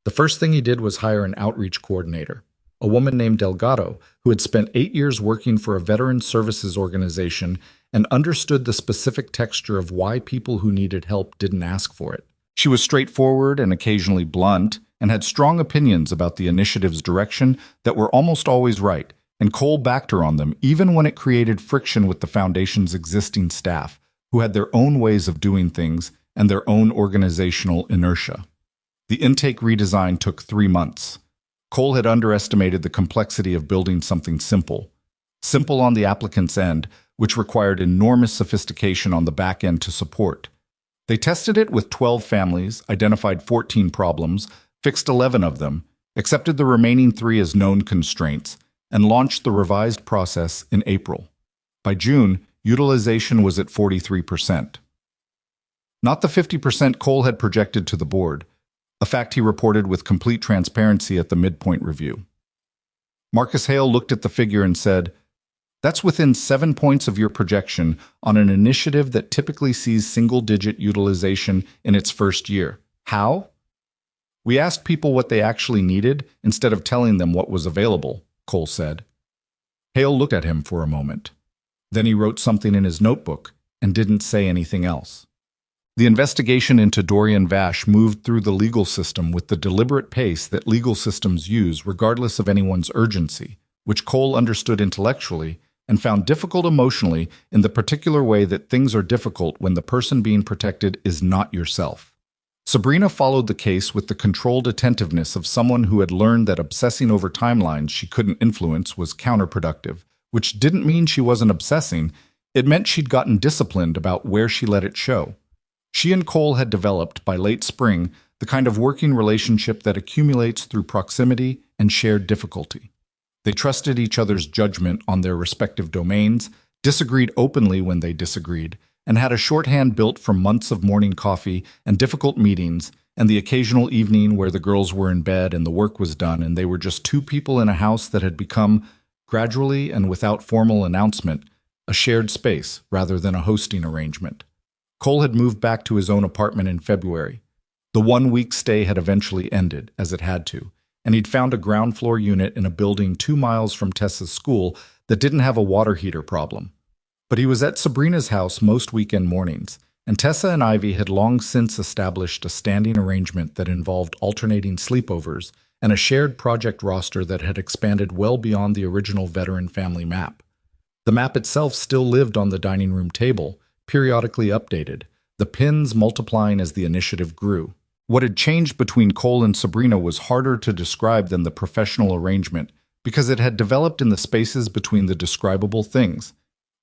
The first thing he did was hire an outreach coordinator, a woman named Delgado, who had spent 8 years working for a veteran services organization and understood the specific texture of why people who needed help didn't ask for it. She was straightforward and occasionally blunt, and had strong opinions about the initiative's direction that were almost always right, and Cole backed her on them even when it created friction with the foundation's existing staff, who had their own ways of doing things and their own organizational inertia. The intake redesign took 3 months. Cole had underestimated the complexity of building something simple. Simple on the applicant's end, which required enormous sophistication on the back end to support. They tested it with 12 families, identified 14 problems, fixed 11 of them, accepted the remaining 3 as known constraints, and launched the revised process in April. By June, utilization was at 43%. Not the 50% Cole had projected to the board, a fact he reported with complete transparency at the midpoint review. Marcus Hale looked at the figure and said, "That's within 7 points of your projection on an initiative that typically sees single-digit utilization in its first year. How?" "We asked people what they actually needed instead of telling them what was available," Cole said. Hale looked at him for a moment. Then he wrote something in his notebook and didn't say anything else. The investigation into Dorian Vash moved through the legal system with the deliberate pace that legal systems use regardless of anyone's urgency, which Cole understood intellectually and found difficult emotionally in the particular way that things are difficult when the person being protected is not yourself. Sabrina followed the case with the controlled attentiveness of someone who had learned that obsessing over timelines she couldn't influence was counterproductive, which didn't mean she wasn't obsessing, it meant she'd gotten disciplined about where she let it show. She and Cole had developed, by late spring, the kind of working relationship that accumulates through proximity and shared difficulty. They trusted each other's judgment on their respective domains, disagreed openly when they disagreed, and had a shorthand built from months of morning coffee and difficult meetings and the occasional evening where the girls were in bed and the work was done and they were just 2 people in a house that had become, gradually and without formal announcement, a shared space rather than a hosting arrangement. Cole had moved back to his own apartment in February. The 1-week stay had eventually ended, as it had to, and he'd found a ground floor unit in a building 2 miles from Tessa's school that didn't have a water heater problem. But he was at Sabrina's house most weekend mornings, and Tessa and Ivy had long since established a standing arrangement that involved alternating sleepovers and a shared project roster that had expanded well beyond the original veteran family map. The map itself still lived on the dining room table, periodically updated, the pins multiplying as the initiative grew. What had changed between Cole and Sabrina was harder to describe than the professional arrangement, because it had developed in the spaces between the describable things.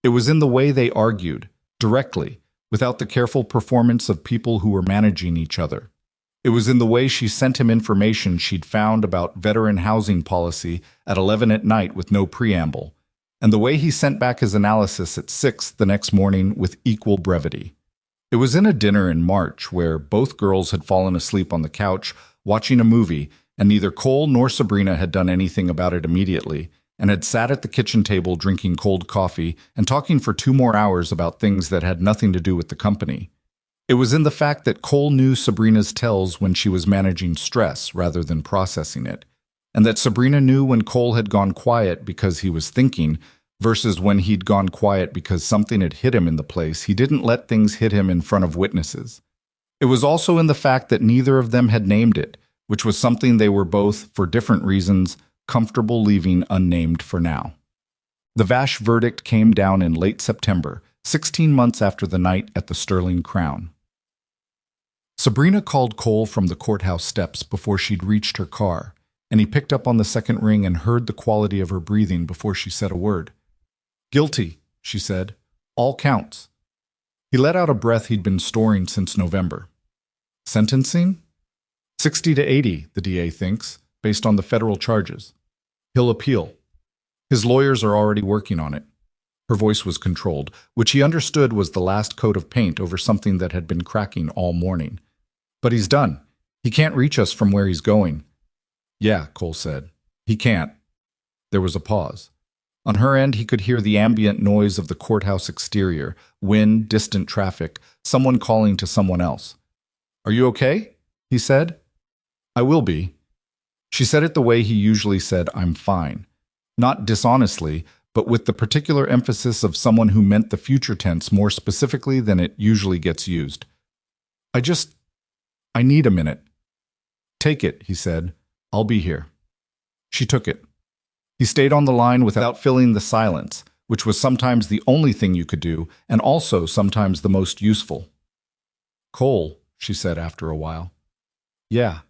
It was in the way they argued, directly, without the careful performance of people who were managing each other. It was in the way she sent him information she'd found about veteran housing policy at 11 at night with no preamble, and the way he sent back his analysis at 6 the next morning with equal brevity. It was in a dinner in March where both girls had fallen asleep on the couch watching a movie, and neither Cole nor Sabrina had done anything about it immediately, and had sat at the kitchen table drinking cold coffee and talking for 2 more hours about things that had nothing to do with the company. It was in the fact that Cole knew Sabrina's tells when she was managing stress rather than processing it, and that Sabrina knew when Cole had gone quiet because he was thinking, versus when he'd gone quiet because something had hit him in the place he didn't let things hit him in front of witnesses. It was also in the fact that neither of them had named it, which was something they were both, for different reasons, comfortable leaving unnamed for now. The Vash verdict came down in late September, 16 months after the night at the Sterling Crown. Sabrina called Cole from the courthouse steps before she'd reached her car, and he picked up on the second ring and heard the quality of her breathing before she said a word. "Guilty," she said. "All counts." He let out a breath he'd been storing since November. "Sentencing?" 60 to 80, the DA thinks, based on the federal charges. "He'll appeal. His lawyers are already working on it." Her voice was controlled, which he understood was the last coat of paint over something that had been cracking all morning. "But he's done. He can't reach us from where he's going." "Yeah," Cole said. "He can't." There was a pause. On her end, he could hear the ambient noise of the courthouse exterior, wind, distant traffic, someone calling to someone else. "Are you okay?" he said. "I will be." She said it the way he usually said, "I'm fine." Not dishonestly, but with the particular emphasis of someone who meant the future tense more specifically than it usually gets used. I need a minute." "Take it," he said. "I'll be here." She took it. He stayed on the line without filling the silence, which was sometimes the only thing you could do, and also sometimes the most useful. "Cole," she said after a while. "Yeah."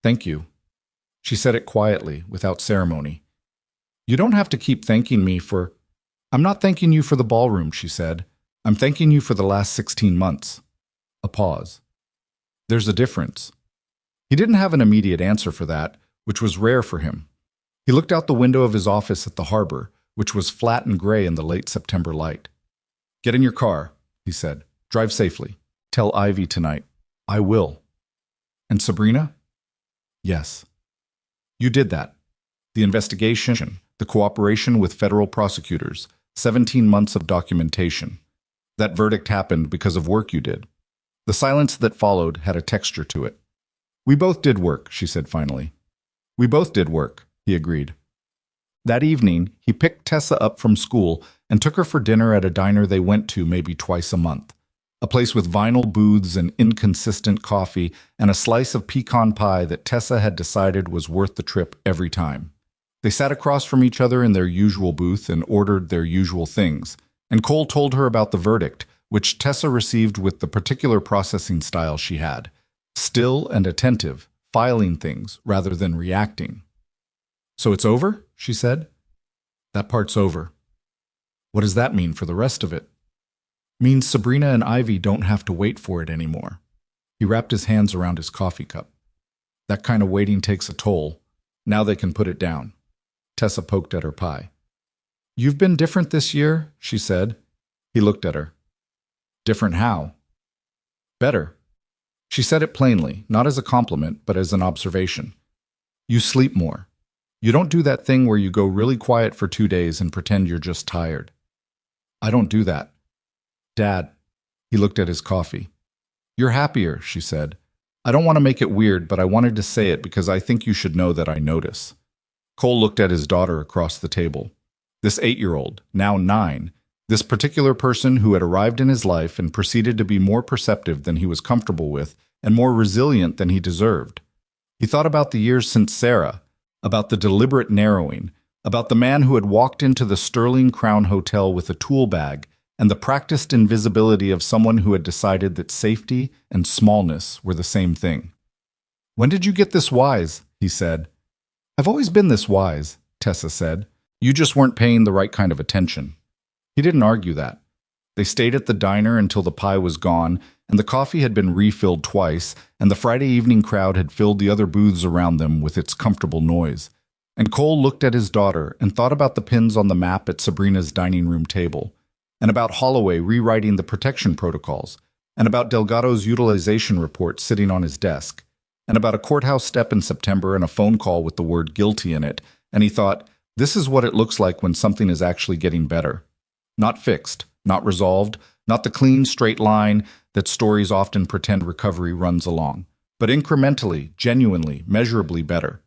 "Thank you." She said it quietly, without ceremony. "You don't have to keep thanking me for—" "I'm not thanking you for the ballroom," she said. "I'm thanking you for the last 16 months. A pause. "There's a difference." He didn't have an immediate answer for that, which was rare for him. He looked out the window of his office at the harbor, which was flat and gray in the late September light. "Get in your car," he said. "Drive safely. Tell Ivy tonight." "I will." "And Sabrina?" "Yes." "You did that. The investigation, the cooperation with federal prosecutors, 17 months of documentation. That verdict happened because of work you did." The silence that followed had a texture to it. "We both did work," she said finally. "We both did work," he agreed. That evening, he picked Tessa up from school and took her for dinner at a diner they went to maybe twice a month, a place with vinyl booths and inconsistent coffee and a slice of pecan pie that Tessa had decided was worth the trip every time. They sat across from each other in their usual booth and ordered their usual things, and Cole told her about the verdict, which Tessa received with the particular processing style she had, still and attentive, filing things rather than reacting. "So it's over?" she said. "That part's over." "What does that mean for the rest of it?" "Means Sabrina and Ivy don't have to wait for it anymore." He wrapped his hands around his coffee cup. "That kind of waiting takes a toll. Now they can put it down." Tessa poked at her pie. "You've been different this year," she said. He looked at her. "Different how?" "Better." She said it plainly, not as a compliment, but as an observation. "You sleep more. You don't do that thing where you go really quiet for 2 days and pretend you're just tired." "I don't do that." "Dad." He looked at his coffee. "You're happier," she said. "I don't want to make it weird, but I wanted to say it because I think you should know that I notice." Cole looked at his daughter across the table. This 8-year-old, now 9, this particular person who had arrived in his life and proceeded to be more perceptive than he was comfortable with and more resilient than he deserved. He thought about the years since Sarah, about the deliberate narrowing, about the man who had walked into the Sterling Crown Hotel with a tool bag and the practiced invisibility of someone who had decided that safety and smallness were the same thing. "When did you get this wise?" he said. "I've always been this wise," Tessa said. "You just weren't paying the right kind of attention." He didn't argue that. They stayed at the diner until the pie was gone, and the coffee had been refilled twice, and the Friday evening crowd had filled the other booths around them with its comfortable noise. And Cole looked at his daughter and thought about the pins on the map at Sabrina's dining room table, and about Holloway rewriting the protection protocols, and about Delgado's utilization report sitting on his desk, and about a courthouse step in September and a phone call with the word guilty in it, and he thought, this is what it looks like when something is actually getting better. Not fixed, not resolved, not the clean, straight line that stories often pretend recovery runs along, but incrementally, genuinely, measurably better.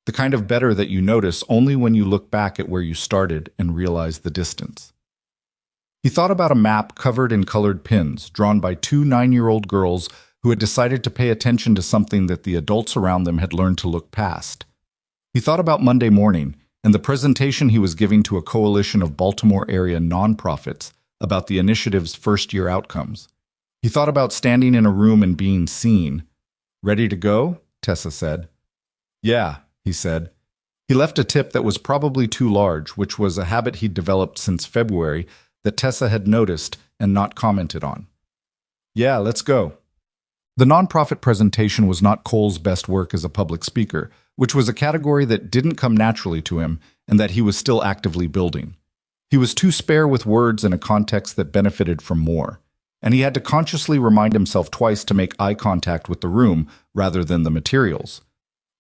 The kind of better that you notice only when you look back at where you started and realize the distance. He thought about a map covered in colored pins, drawn by two 9-year-old girls who had decided to pay attention to something that the adults around them had learned to look past. He thought about Monday morning and the presentation he was giving to a coalition of Baltimore area nonprofits about the initiative's first-year outcomes. He thought about standing in a room and being seen. "Ready to go?" Tessa said. "Yeah," he said. He left a tip that was probably too large, which was a habit he'd developed since February that Tessa had noticed and not commented on. "Yeah, let's go." The nonprofit presentation was not Cole's best work as a public speaker, which was a category that didn't come naturally to him and that he was still actively building. He was too spare with words in a context that benefited from more, and he had to consciously remind himself twice to make eye contact with the room rather than the materials.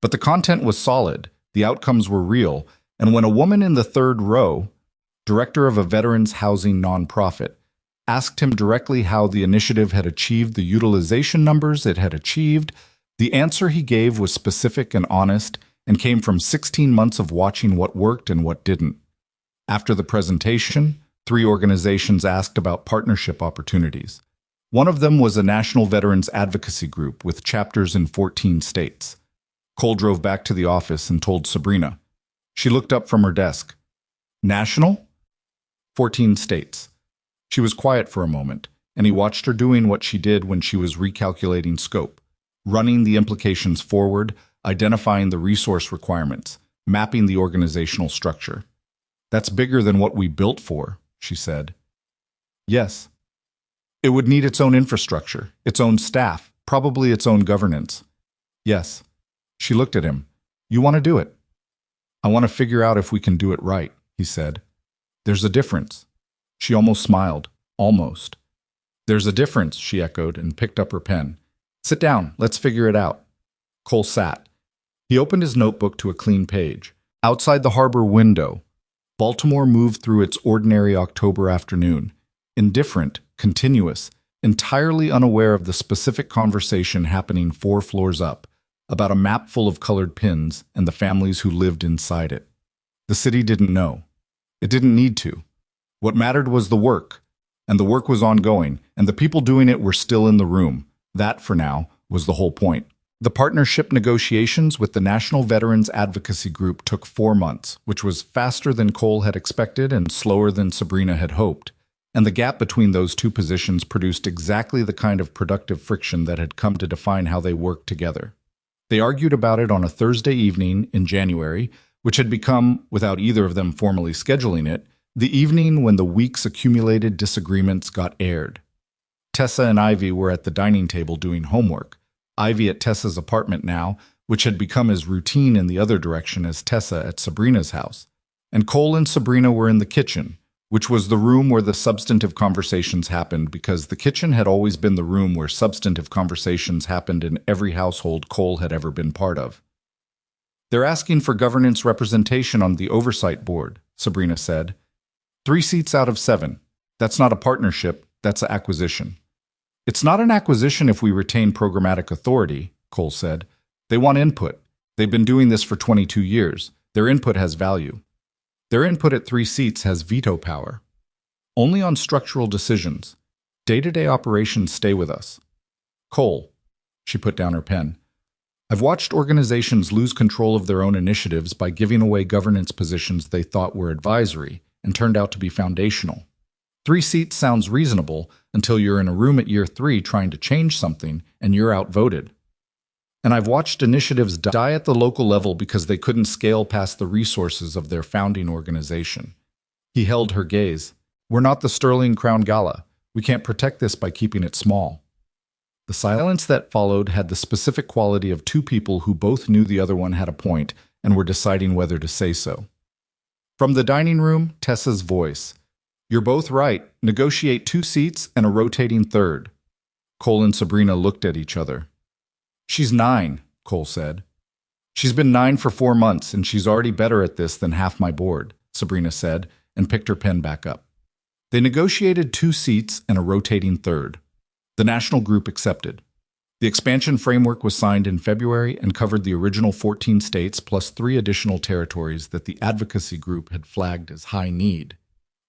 But the content was solid, the outcomes were real, and when a woman in the third row, director of a veterans housing nonprofit, asked him directly how the initiative had achieved the utilization numbers it had achieved, the answer he gave was specific and honest and came from 16 months of watching what worked and what didn't. After the presentation, 3 organizations asked about partnership opportunities. One of them was a national veterans advocacy group with chapters in 14 states. Cole drove back to the office and told Sabrina. She looked up from her desk. "National?" 14 states. She was quiet for a moment, and he watched her doing what she did when she was recalculating scope, running the implications forward, identifying the resource requirements, mapping the organizational structure. "That's bigger than what we built for," she said. "Yes. It would need its own infrastructure, its own staff, probably its own governance." "Yes." She looked at him. "You want to do it?" "I want to figure out if we can do it right," he said. "There's a difference." She almost smiled. Almost. "There's a difference," she echoed and picked up her pen. "Sit down. Let's figure it out." Cole sat. He opened his notebook to a clean page. Outside the harbor window, Baltimore moved through its ordinary October afternoon, indifferent, continuous, entirely unaware of the specific conversation happening 4 floors up, about a map full of colored pins and the families who lived inside it. The city didn't know. It didn't need to. What mattered was the work, and the work was ongoing, and the people doing it were still in the room. That, for now, was the whole point. The partnership negotiations with the National Veterans Advocacy Group took 4 months, which was faster than Cole had expected and slower than Sabrina had hoped. And the gap between those two positions produced exactly the kind of productive friction that had come to define how they worked together. They argued about it on a Thursday evening in January, which had become, without either of them formally scheduling it, the evening when the week's accumulated disagreements got aired. Tessa and Ivy were at the dining table doing homework, Ivy at Tessa's apartment now, which had become as routine in the other direction as Tessa at Sabrina's house. And Cole and Sabrina were in the kitchen, which was the room where the substantive conversations happened because the kitchen had always been the room where substantive conversations happened in every household Cole had ever been part of. "They're asking for governance representation on the oversight board," Sabrina said. 3 seats out of 7. That's not a partnership, that's an acquisition. "It's not an acquisition if we retain programmatic authority," Cole said. "They want input. They've been doing this for 22 years. Their input has value. Their input at 3 seats has veto power. Only on structural decisions. Day-to-day operations stay with us." "Cole." She put down her pen. I've watched organizations lose control of their own initiatives by giving away governance positions they thought were advisory and turned out to be foundational. 3 seats sounds reasonable until you're in a room at year 3 trying to change something and you're outvoted. And I've watched initiatives die at the local level because they couldn't scale past the resources of their founding organization. He held her gaze. We're not the Sterling Crown Gala. We can't protect this by keeping it small. The silence that followed had the specific quality of 2 people who both knew the other one had a point and were deciding whether to say so. From the dining room, Tessa's voice. You're both right. Negotiate 2 seats and a rotating third. Cole and Sabrina looked at each other. She's 9, Cole said. She's been 9 for 4 months, and she's already better at this than half my board, Sabrina said, and picked her pen back up. They negotiated 2 seats and a rotating third. The national group accepted. The expansion framework was signed in February and covered the original 14 states plus 3 additional territories that the advocacy group had flagged as high need.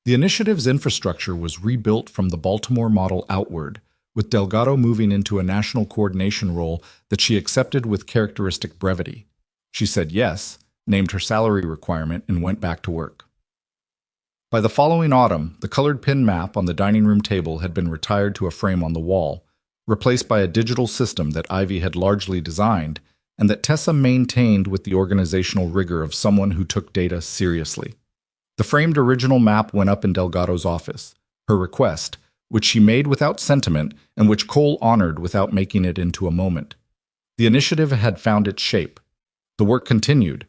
The initiative's infrastructure was rebuilt from the Baltimore model outward, with Delgado moving into a national coordination role that she accepted with characteristic brevity. She said yes, named her salary requirement, and went back to work. By the following autumn, the colored pin map on the dining room table had been retired to a frame on the wall, replaced by a digital system that Ivy had largely designed and that Tessa maintained with the organizational rigor of someone who took data seriously. The framed original map went up in Delgado's office, her request, which she made without sentiment and which Cole honored without making it into a moment. The initiative had found its shape. The work continued.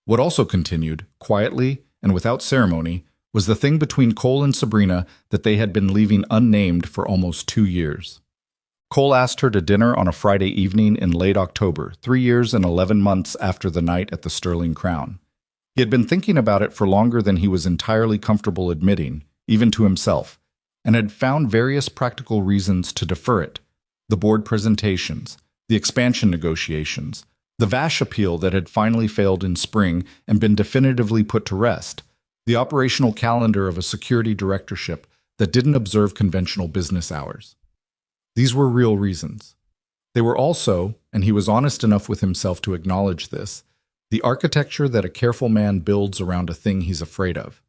What also continued, quietly and without ceremony, was the thing between Cole and Sabrina that they had been leaving unnamed for almost 2 years. Cole asked her to dinner on a Friday evening in late October, 3 years and 11 months after the night at the Sterling Crown. He had been thinking about it for longer than he was entirely comfortable admitting, even to himself, and had found various practical reasons to defer it. The board presentations, the expansion negotiations, the VASH appeal that had finally failed in spring and been definitively put to rest, the operational calendar of a security directorship that didn't observe conventional business hours. These were real reasons. They were also, and he was honest enough with himself to acknowledge this, the architecture that a careful man builds around a thing he's afraid of.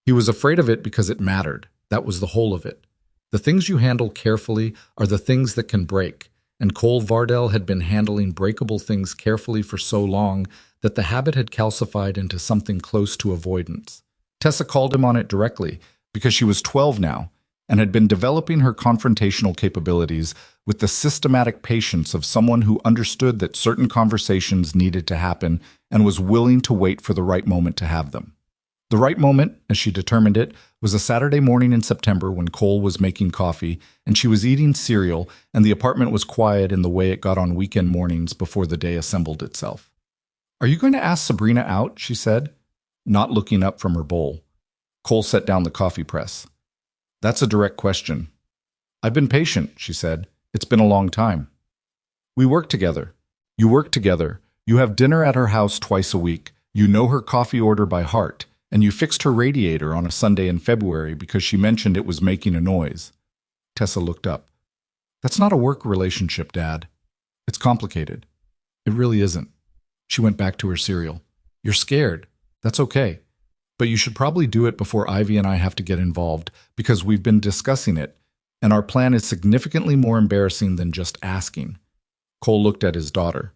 He was afraid of it because it mattered. That was the whole of it. The things you handle carefully are the things that can break, and Cole Vardell had been handling breakable things carefully for so long that the habit had calcified into something close to avoidance. Tessa called him on it directly because she was 12 now and had been developing her confrontational capabilities with the systematic patience of someone who understood that certain conversations needed to happen and was willing to wait for the right moment to have them. The right moment, as she determined it, was a Saturday morning in September when Cole was making coffee and she was eating cereal and the apartment was quiet in the way it got on weekend mornings before the day assembled itself. "Are you going to ask Sabrina out?" she said, not looking up from her bowl. Cole set down the coffee press. "That's a direct question." "I've been patient," she said. "It's been a long time." "We work together. You work together. You have dinner at her house twice a week. You know her coffee order by heart. And you fixed her radiator on a Sunday in February because she mentioned it was making a noise." Tessa looked up. "That's not a work relationship, Dad. It's complicated." "It really isn't." She went back to her cereal. "You're scared. That's okay. But you should probably do it before Ivy and I have to get involved because we've been discussing it, and our plan is significantly more embarrassing than just asking." Cole looked at his daughter.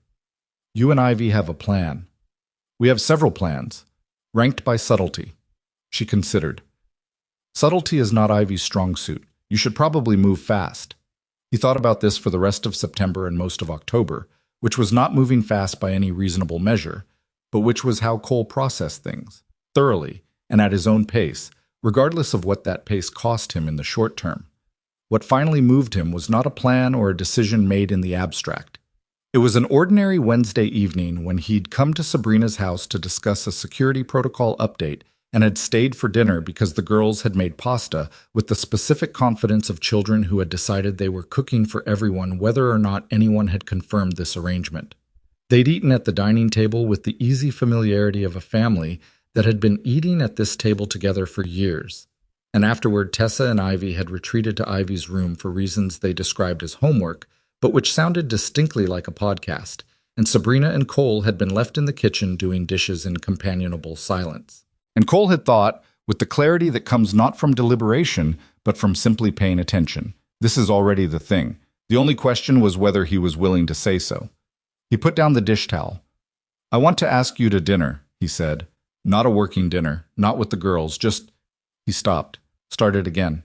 "You and Ivy have a plan." "We have several plans. Ranked by subtlety." She considered. "Subtlety is not Ivy's strong suit. You should probably move fast." He thought about this for the rest of September and most of October, which was not moving fast by any reasonable measure, but which was how Cole processed things, thoroughly and at his own pace, regardless of what that pace cost him in the short term. What finally moved him was not a plan or a decision made in the abstract. It was an ordinary Wednesday evening when he'd come to Sabrina's house to discuss a security protocol update and had stayed for dinner because the girls had made pasta with the specific confidence of children who had decided they were cooking for everyone whether or not anyone had confirmed this arrangement. They'd eaten at the dining table with the easy familiarity of a family that had been eating at this table together for years. And afterward, Tessa and Ivy had retreated to Ivy's room for reasons they described as homework, but which sounded distinctly like a podcast, and Sabrina and Cole had been left in the kitchen doing dishes in companionable silence. And Cole had thought, with the clarity that comes not from deliberation, but from simply paying attention, this is already the thing. The only question was whether he was willing to say so. He put down the dish towel. "I want to ask you to dinner," he said. "Not a working dinner, not with the girls, just—" He stopped, started again.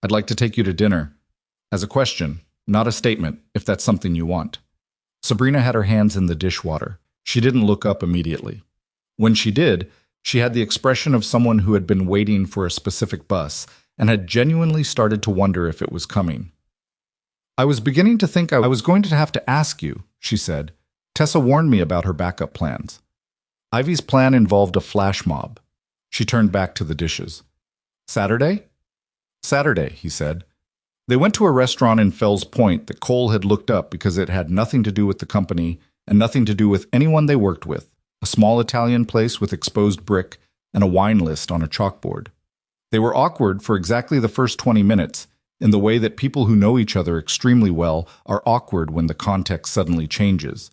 "I'd like to take you to dinner. As a question, not a statement, if that's something you want." Sabrina had her hands in the dishwater. She didn't look up immediately. When she did, she had the expression of someone who had been waiting for a specific bus and had genuinely started to wonder if it was coming. "I was beginning to think I was going to have to ask you," she said. "Tessa warned me about her backup plans. Ivy's plan involved a flash mob." She turned back to the dishes. "Saturday?" "Saturday," he said. They went to a restaurant in Fells Point that Cole had looked up because it had nothing to do with the company and nothing to do with anyone they worked with, a small Italian place with exposed brick and a wine list on a chalkboard. They were awkward for exactly the first 20 minutes, in the way that people who know each other extremely well are awkward when the context suddenly changes.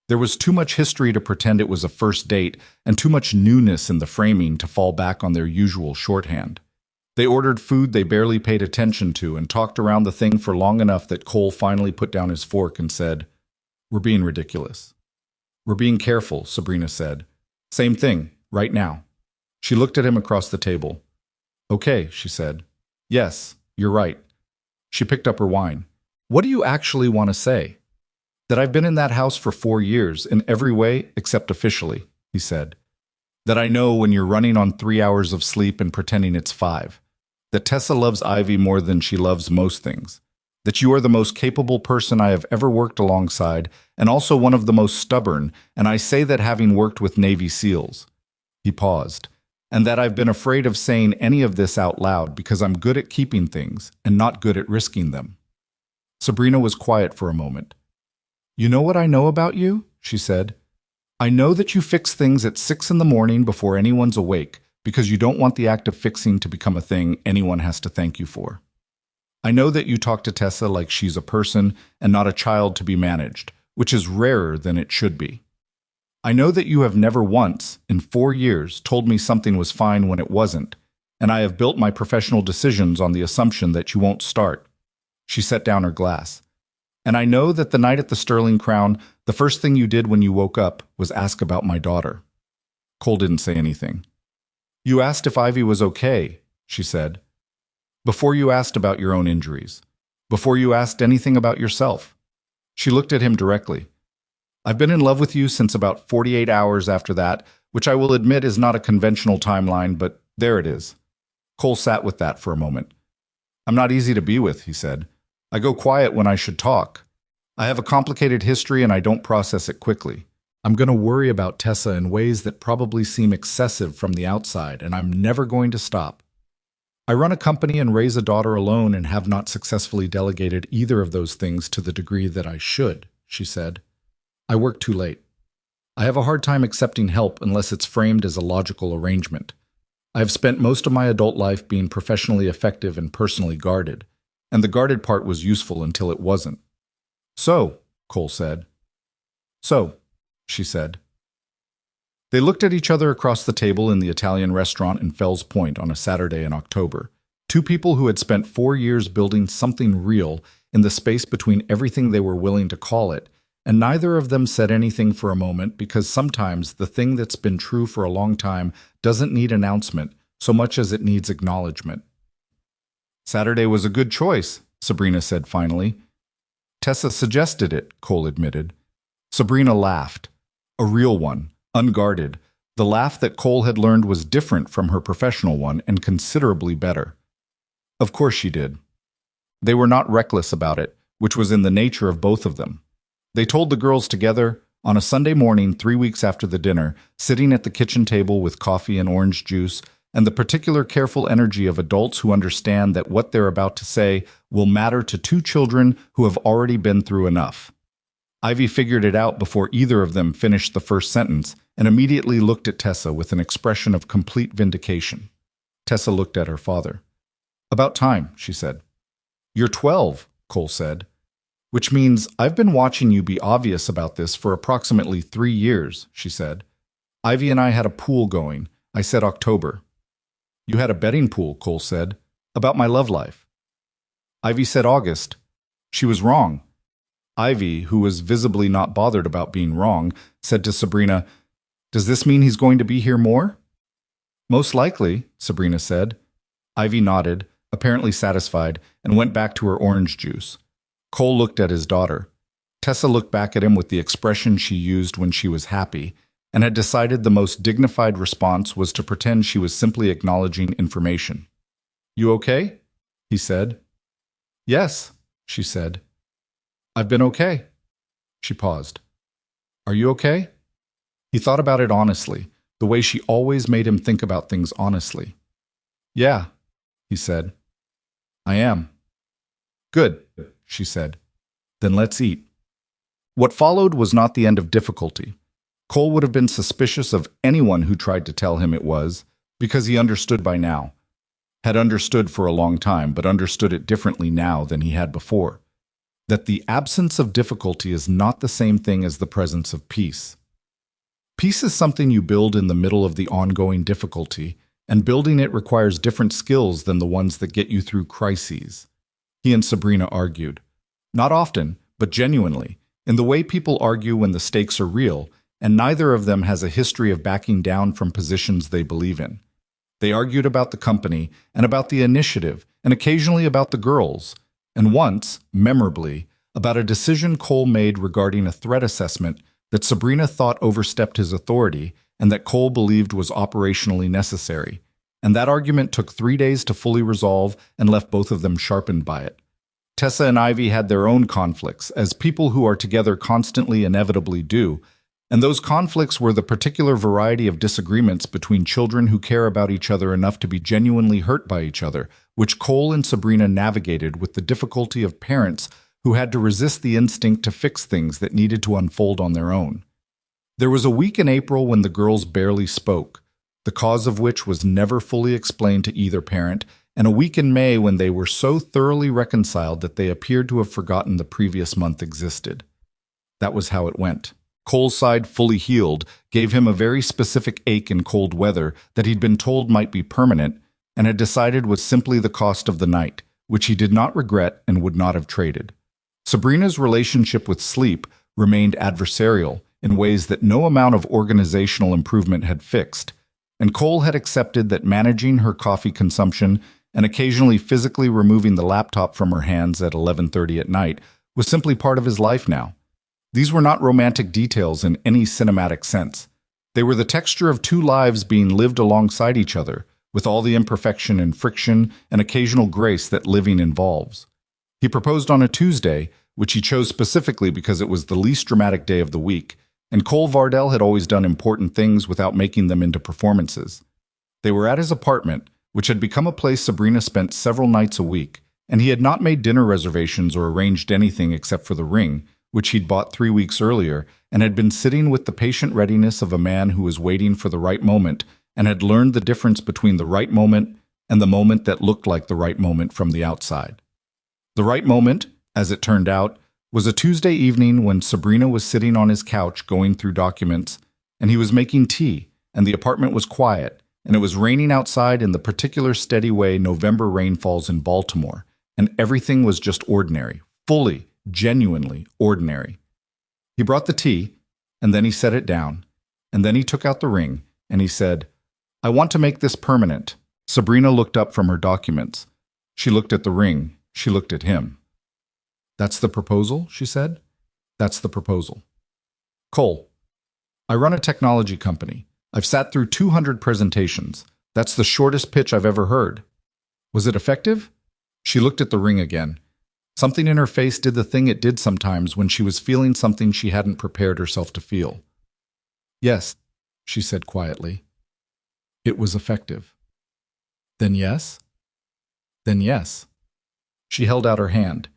There was too much history to pretend it was a first date, and too much newness in the framing to fall back on their usual shorthand. They ordered food they barely paid attention to and talked around the thing for long enough that Cole finally put down his fork and said, "We're being ridiculous." "We're being careful," Sabrina said. "Same thing, right now." She looked at him across the table. "Okay," she said. "Yes, you're right." She picked up her wine. "What do you actually want to say?" "That I've been in that house for 4 years, in every way except officially," he said. "That I know when you're running on 3 hours of sleep and pretending it's 5. That Tessa loves Ivy more than she loves most things. That you are the most capable person I have ever worked alongside, and also one of the most stubborn, and I say that having worked with Navy SEALs." He paused. "And that I've been afraid of saying any of this out loud because I'm good at keeping things and not good at risking them." Sabrina was quiet for a moment. "You know what I know about you?" she said. "I know that you fix things at 6 in the morning before anyone's awake because you don't want the act of fixing to become a thing anyone has to thank you for. I know that you talk to Tessa like she's a person and not a child to be managed, which is rarer than it should be. I know that you have never once, in 4 years, told me something was fine when it wasn't, and I have built my professional decisions on the assumption that you won't start." She set down her glass. "And I know that the night at the Sterling Crown, the first thing you did when you woke up was ask about my daughter." Cole didn't say anything. "You asked if Ivy was okay," she said. "Before you asked about your own injuries. Before you asked anything about yourself." She looked at him directly. "I've been in love with you since about 48 hours after that, which I will admit is not a conventional timeline, but there it is." Cole sat with that for a moment. "I'm not easy to be with," he said. "I go quiet when I should talk. I have a complicated history and I don't process it quickly. I'm going to worry about Tessa in ways that probably seem excessive from the outside, and I'm never going to stop. I run a company and raise a daughter alone and have not successfully delegated either of those things to the degree that I should," she said. "I work too late. I have a hard time accepting help unless it's framed as a logical arrangement. I have spent most of my adult life being professionally effective and personally guarded, and the guarded part was useful until it wasn't." "So," Cole said. "So," she said. They looked at each other across the table in the Italian restaurant in Fells Point on a Saturday in October. Two people who had spent 4 years building something real in the space between everything they were willing to call it, and neither of them said anything for a moment because sometimes the thing that's been true for a long time doesn't need announcement so much as it needs acknowledgement. "Saturday was a good choice," Sabrina said finally. "Tessa suggested it," Cole admitted. Sabrina laughed. A real one, unguarded. The laugh that Cole had learned was different from her professional one and considerably better. Of course she did. They were not reckless about it, which was in the nature of both of them. They told the girls together, on a Sunday morning 3 weeks after the dinner, sitting at the kitchen table with coffee and orange juice, and the particular careful energy of adults who understand that what they're about to say will matter to 2 children who have already been through enough. Ivy figured it out before either of them finished the first sentence and immediately looked at Tessa with an expression of complete vindication. Tessa looked at her father. "About time," she said. "You're 12, Cole said. Which means I've been watching you be obvious about this for approximately 3 years, she said. Ivy and I had a pool going. I said October. You had a betting pool, Cole said, about my love life. Ivy said August. She was wrong. Ivy, who was visibly not bothered about being wrong, said to Sabrina, "Does this mean he's going to be here more?" "Most likely," Sabrina said. Ivy nodded, apparently satisfied, and went back to her orange juice. Cole looked at his daughter. Tessa looked back at him with the expression she used when she was happy, and had decided the most dignified response was to pretend she was simply acknowledging information. "You okay?" he said. "Yes," she said. "I've been okay." She paused. "Are you okay?" He thought about it honestly, the way she always made him think about things honestly. "Yeah," he said. "I am." "Good," she said. "Then let's eat." What followed was not the end of difficulty. Cole would have been suspicious of anyone who tried to tell him it was, because he understood by now. Had understood for a long time, but understood it differently now than he had before. That the absence of difficulty is not the same thing as the presence of peace. Peace is something you build in the middle of the ongoing difficulty, and building it requires different skills than the ones that get you through crises. He and Sabrina argued. Not often, but genuinely, in the way people argue when the stakes are real, and neither of them has a history of backing down from positions they believe in. They argued about the company, and about the initiative, and occasionally about the girls, and once, memorably, about a decision Cole made regarding a threat assessment that Sabrina thought overstepped his authority and that Cole believed was operationally necessary. And that argument took 3 days to fully resolve and left both of them sharpened by it. Tessa and Ivy had their own conflicts, as people who are together constantly inevitably do, and those conflicts were the particular variety of disagreements between children who care about each other enough to be genuinely hurt by each other, which Cole and Sabrina navigated with the difficulty of parents who had to resist the instinct to fix things that needed to unfold on their own. There was a week in April when the girls barely spoke, the cause of which was never fully explained to either parent, and a week in May when they were so thoroughly reconciled that they appeared to have forgotten the previous month existed. That was how it went. Cole's side, fully healed, gave him a very specific ache in cold weather that he'd been told might be permanent, and had decided was simply the cost of the night, which he did not regret and would not have traded. Sabrina's relationship with sleep remained adversarial in ways that no amount of organizational improvement had fixed, and Cole had accepted that managing her coffee consumption and occasionally physically removing the laptop from her hands at 11:30 at night was simply part of his life now. These were not romantic details in any cinematic sense. They were the texture of two lives being lived alongside each other, with all the imperfection and friction and occasional grace that living involves. He proposed on a Tuesday, which he chose specifically because it was the least dramatic day of the week, and Cole Vardell had always done important things without making them into performances. They were at his apartment, which had become a place Sabrina spent several nights a week, and he had not made dinner reservations or arranged anything except for the ring, which he'd bought 3 weeks earlier, and had been sitting with the patient readiness of a man who was waiting for the right moment, and had learned the difference between the right moment and the moment that looked like the right moment from the outside. The right moment, as it turned out, was a Tuesday evening when Sabrina was sitting on his couch going through documents, and he was making tea, and the apartment was quiet, and it was raining outside in the particular steady way November rain falls in Baltimore, and everything was just ordinary, fully, genuinely ordinary. He brought the tea, and then he set it down, and then he took out the ring, and he said, "I want to make this permanent." Sabrina looked up from her documents. She looked at the ring. She looked at him. "That's the proposal?" she said. "That's the proposal." "Cole, I run a technology company. I've sat through 200 presentations. That's the shortest pitch I've ever heard. Was it effective?" She looked at the ring again. Something in her face did the thing it did sometimes when she was feeling something she hadn't prepared herself to feel. "Yes," she said quietly. "It was effective." "Then yes?" "Then yes." She held out her hand.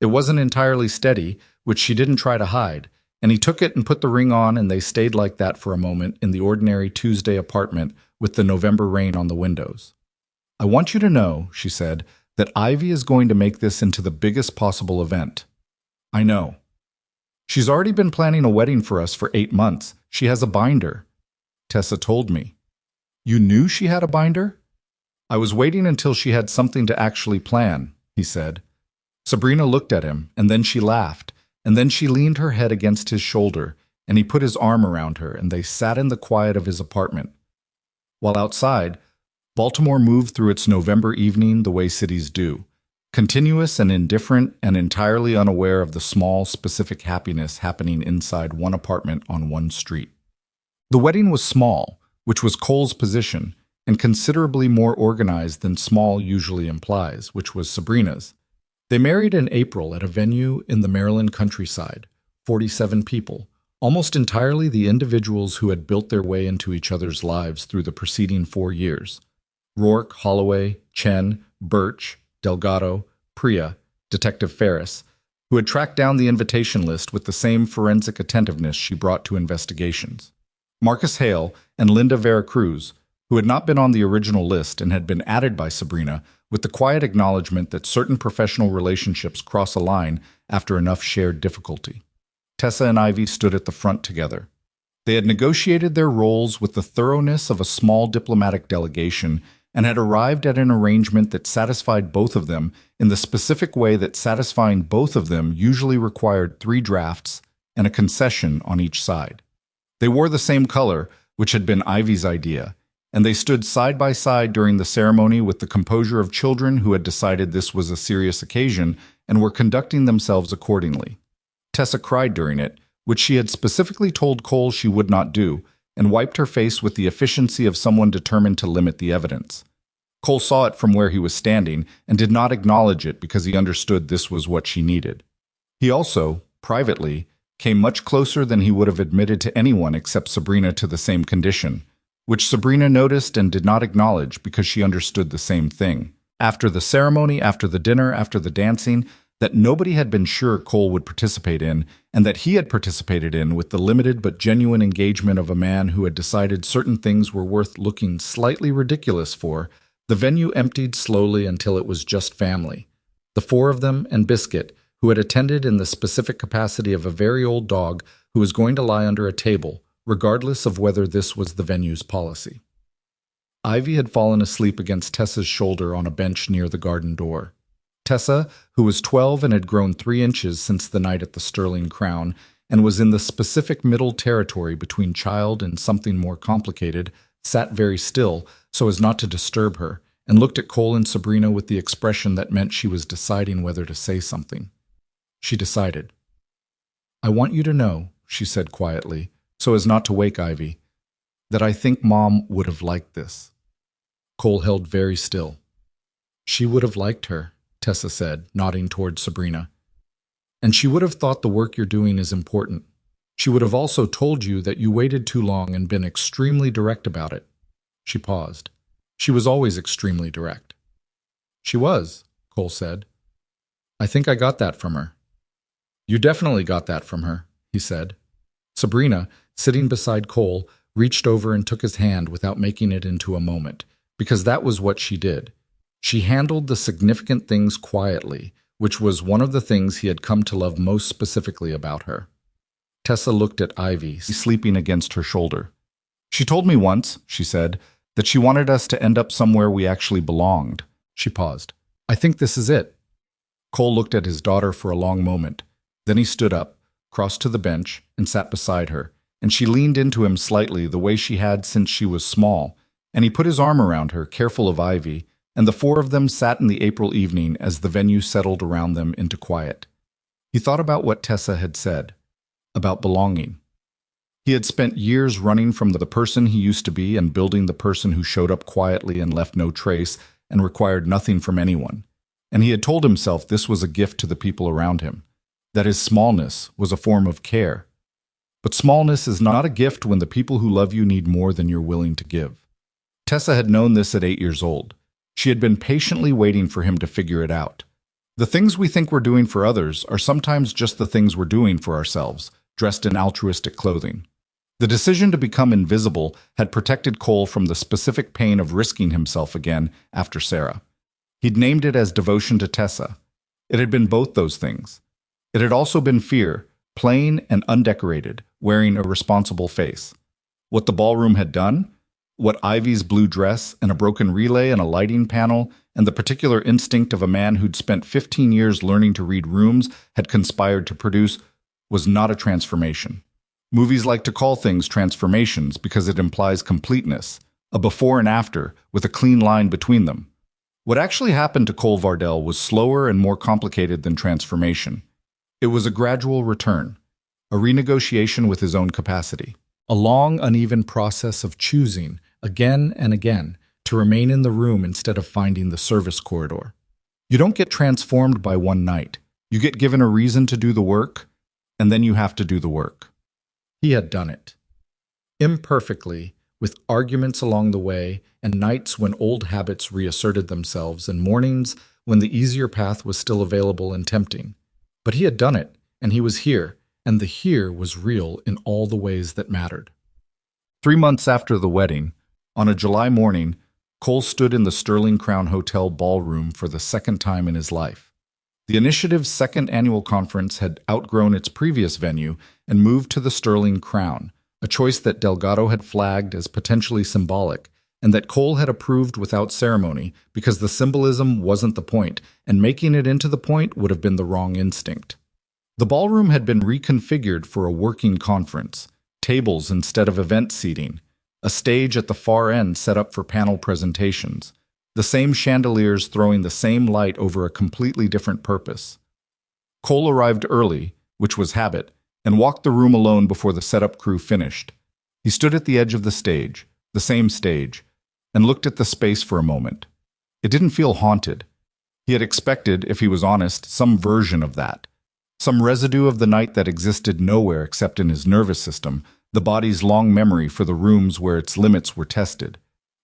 It wasn't entirely steady, which she didn't try to hide, and he took it and put the ring on, and they stayed like that for a moment in the ordinary Tuesday apartment with the November rain on the windows. "I want you to know," she said, "that Ivy is going to make this into the biggest possible event." I know. She's already been planning a wedding for us for 8 months. She has a binder. Tessa told me. You knew she had a binder? I was waiting until she had something to actually plan, he said. Sabrina looked at him, and then she laughed, and then she leaned her head against his shoulder, and he put his arm around her, and they sat in the quiet of his apartment. While outside, Baltimore moved through its November evening the way cities do, continuous and indifferent and entirely unaware of the small, specific happiness happening inside one apartment on one street. The wedding was small, which was Cole's position, and considerably more organized than small usually implies, which was Sabrina's. They married in April at a venue in the Maryland countryside, 47 people, almost entirely the individuals who had built their way into each other's lives through the preceding 4 years. Rourke, Holloway, Chen, Birch, Delgado, Priya, Detective Ferris, who had tracked down the invitation list with the same forensic attentiveness she brought to investigations. Marcus Hale and Linda Veracruz, who had not been on the original list and had been added by Sabrina with the quiet acknowledgement that certain professional relationships cross a line after enough shared difficulty. Tessa and Ivy stood at the front together. They had negotiated their roles with the thoroughness of a small diplomatic delegation and had arrived at an arrangement that satisfied both of them in the specific way that satisfying both of them usually required 3 drafts and a concession on each side. They wore the same color, which had been Ivy's idea, and they stood side by side during the ceremony with the composure of children who had decided this was a serious occasion and were conducting themselves accordingly. Tessa cried during it, which she had specifically told Cole she would not do, and wiped her face with the efficiency of someone determined to limit the evidence. Cole saw it from where he was standing and did not acknowledge it because he understood this was what she needed. He also, privately, came much closer than he would have admitted to anyone except Sabrina to the same condition, which Sabrina noticed and did not acknowledge because she understood the same thing. After the ceremony, after the dinner, after the dancing, that nobody had been sure Cole would participate in, and that he had participated in with the limited but genuine engagement of a man who had decided certain things were worth looking slightly ridiculous for, the venue emptied slowly until it was just family. The 4 of them and Biscuit, who had attended in the specific capacity of a very old dog who was going to lie under a table, regardless of whether this was the venue's policy. Ivy had fallen asleep against Tessa's shoulder on a bench near the garden door. Tessa, who was 12 and had grown 3 inches since the night at the Sterling Crown, and was in the specific middle territory between child and something more complicated, sat very still so as not to disturb her, and looked at Cole and Sabrina with the expression that meant she was deciding whether to say something. She decided. "I want you to know," she said quietly, so as not to wake Ivy, "that I think Mom would have liked this." Cole held very still. "She would have liked her," Tessa said, nodding toward Sabrina. "And she would have thought the work you're doing is important. She would have also told you that you waited too long and been extremely direct about it." She paused. She was always extremely direct. "She was," Cole said. "I think I got that from her." "You definitely got that from her," he said. Sabrina, sitting beside Cole, reached over and took his hand without making it into a moment, because that was what she did. She handled the significant things quietly, which was one of the things he had come to love most specifically about her. Tessa looked at Ivy, sleeping against her shoulder. "She told me once," she said, "that she wanted us to end up somewhere we actually belonged." She paused. "I think this is it." Cole looked at his daughter for a long moment. Then he stood up, crossed to the bench, and sat beside her, and she leaned into him slightly the way she had since she was small, and he put his arm around her, careful of Ivy, and the 4 of them sat in the April evening as the venue settled around them into quiet. He thought about what Tessa had said, about belonging. He had spent years running from the person he used to be and building the person who showed up quietly and left no trace and required nothing from anyone. And he had told himself this was a gift to the people around him, that his smallness was a form of care. But smallness is not a gift when the people who love you need more than you're willing to give. Tessa had known this at 8 years old. She had been patiently waiting for him to figure it out. The things we think we're doing for others are sometimes just the things we're doing for ourselves, dressed in altruistic clothing. The decision to become invisible had protected Cole from the specific pain of risking himself again after Sarah. He'd named it as devotion to Tessa. It had been both those things. It had also been fear, plain and undecorated, wearing a responsible face. What the ballroom had done, what Ivy's blue dress and a broken relay and a lighting panel and the particular instinct of a man who'd spent 15 years learning to read rooms had conspired to produce, was not a transformation. Movies like to call things transformations because it implies completeness, a before and after, with a clean line between them. What actually happened to Cole Vardell was slower and more complicated than transformation. It was a gradual return, a renegotiation with his own capacity, a long, uneven process of choosing, again and again, to remain in the room instead of finding the service corridor. You don't get transformed by one night. You get given a reason to do the work, and then you have to do the work. He had done it. Imperfectly, with arguments along the way, and nights when old habits reasserted themselves, and mornings when the easier path was still available and tempting. But he had done it, and he was here, and the here was real in all the ways that mattered. 3 months after the wedding, on a July morning, Cole stood in the Sterling Crown Hotel ballroom for the second time in his life. The initiative's second annual conference had outgrown its previous venue and moved to the Sterling Crown, a choice that Delgado had flagged as potentially symbolic, and that Cole had approved without ceremony because the symbolism wasn't the point, and making it into the point would have been the wrong instinct. The ballroom had been reconfigured for a working conference, tables instead of event seating, a stage at the far end set up for panel presentations, the same chandeliers throwing the same light over a completely different purpose. Cole arrived early, which was habit, and walked the room alone before the setup crew finished. He stood at the edge of the stage, the same stage, and looked at the space for a moment. It didn't feel haunted. He had expected, if he was honest, some version of that. Some residue of the night that existed nowhere except in his nervous system, the body's long memory for the rooms where its limits were tested.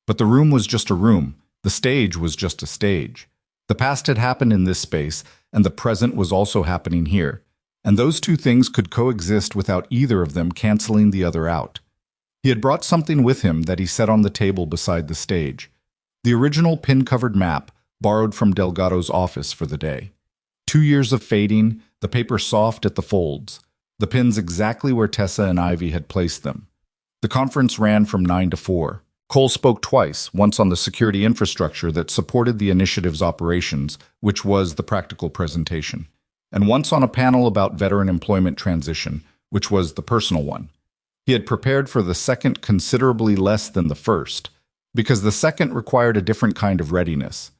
But the room was just a room. The stage was just a stage. The past had happened in this space, and the present was also happening here. And those two things could coexist without either of them canceling the other out. He had brought something with him that he set on the table beside the stage. The original pin-covered map, borrowed from Delgado's office for the day. 2 years of fading, the paper soft at the folds, the pins exactly where Tessa and Ivy had placed them. The conference ran from 9 to 4. Cole spoke twice, once on the security infrastructure that supported the initiative's operations, which was the practical presentation, and once on a panel about veteran employment transition, which was the personal one. He had prepared for the second considerably less than the first, because the second required a different kind of readiness.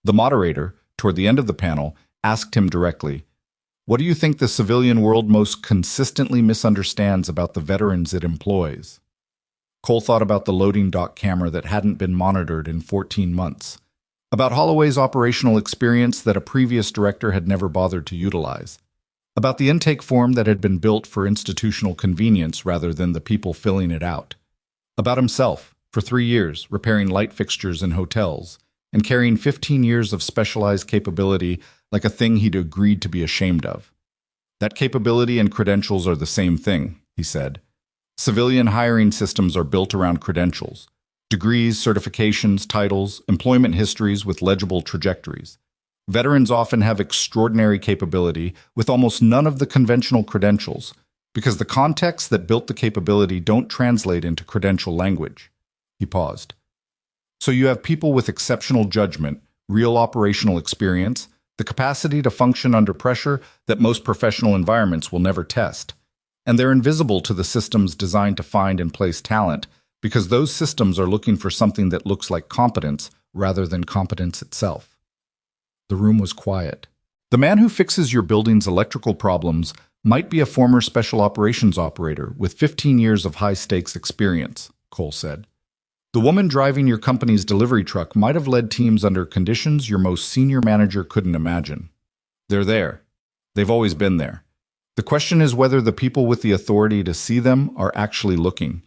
The moderator, toward the end of the panel, asked him directly, "What do you think the civilian world most consistently misunderstands about the veterans it employs?" Cole thought about the loading dock camera that hadn't been monitored in 14 months, about Holloway's operational experience that a previous director had never bothered to utilize, about the intake form that had been built for institutional convenience rather than the people filling it out, about himself, for 3 years, repairing light fixtures in hotels, and carrying 15 years of specialized capability like a thing he'd agreed to be ashamed of. That capability and credentials are the same thing, he said. Civilian hiring systems are built around credentials. Degrees, certifications, titles, employment histories with legible trajectories. Veterans often have extraordinary capability with almost none of the conventional credentials, because the contexts that built the capability don't translate into credential language. He paused. So you have people with exceptional judgment, real operational experience, the capacity to function under pressure that most professional environments will never test. And they're invisible to the systems designed to find and place talent, because those systems are looking for something that looks like competence rather than competence itself. The room was quiet. The man who fixes your building's electrical problems might be a former special operations operator with 15 years of high-stakes experience, Cole said. The woman driving your company's delivery truck might have led teams under conditions your most senior manager couldn't imagine. They're there. They've always been there. The question is whether the people with the authority to see them are actually looking.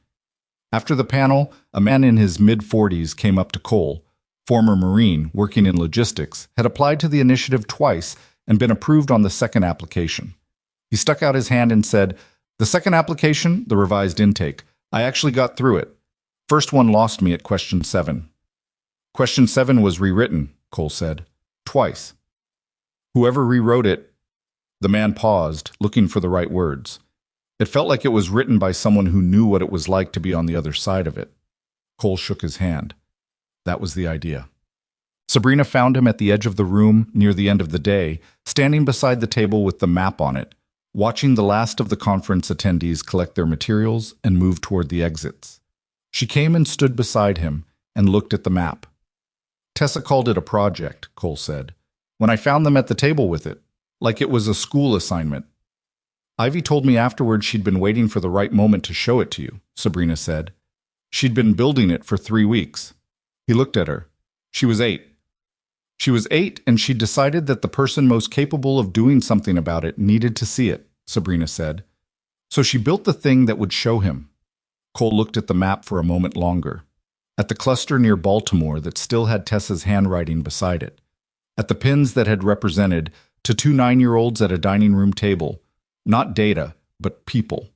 After the panel, a man in his mid-40s came up to Cole, former Marine working in logistics, had applied to the initiative twice and been approved on the second application. He stuck out his hand and said, "The second application, the revised intake, I actually got through it. First one lost me at question 7. Question 7 was rewritten, Cole said. Twice. Whoever rewrote it The man paused, looking for the right words. It felt like it was written by someone who knew what it was like to be on the other side of it. Cole shook his hand. That was the idea. Sabrina found him at the edge of the room near the end of the day, standing beside the table with the map on it, watching the last of the conference attendees collect their materials and move toward the exits. She came and stood beside him and looked at the map. Tessa called it a project, Cole said, when I found them at the table with it, like it was a school assignment. Ivy told me afterward she'd been waiting for the right moment to show it to you, Sabrina said. She'd been building it for 3 weeks. He looked at her. She was 8. She was 8, and she decided that the person most capable of doing something about it needed to see it, Sabrina said. So she built the thing that would show him. Cole looked at the map for a moment longer, at the cluster near Baltimore that still had Tessa's handwriting beside it, at the pins that had represented to 2 9-year-olds at a dining room table, not data, but people.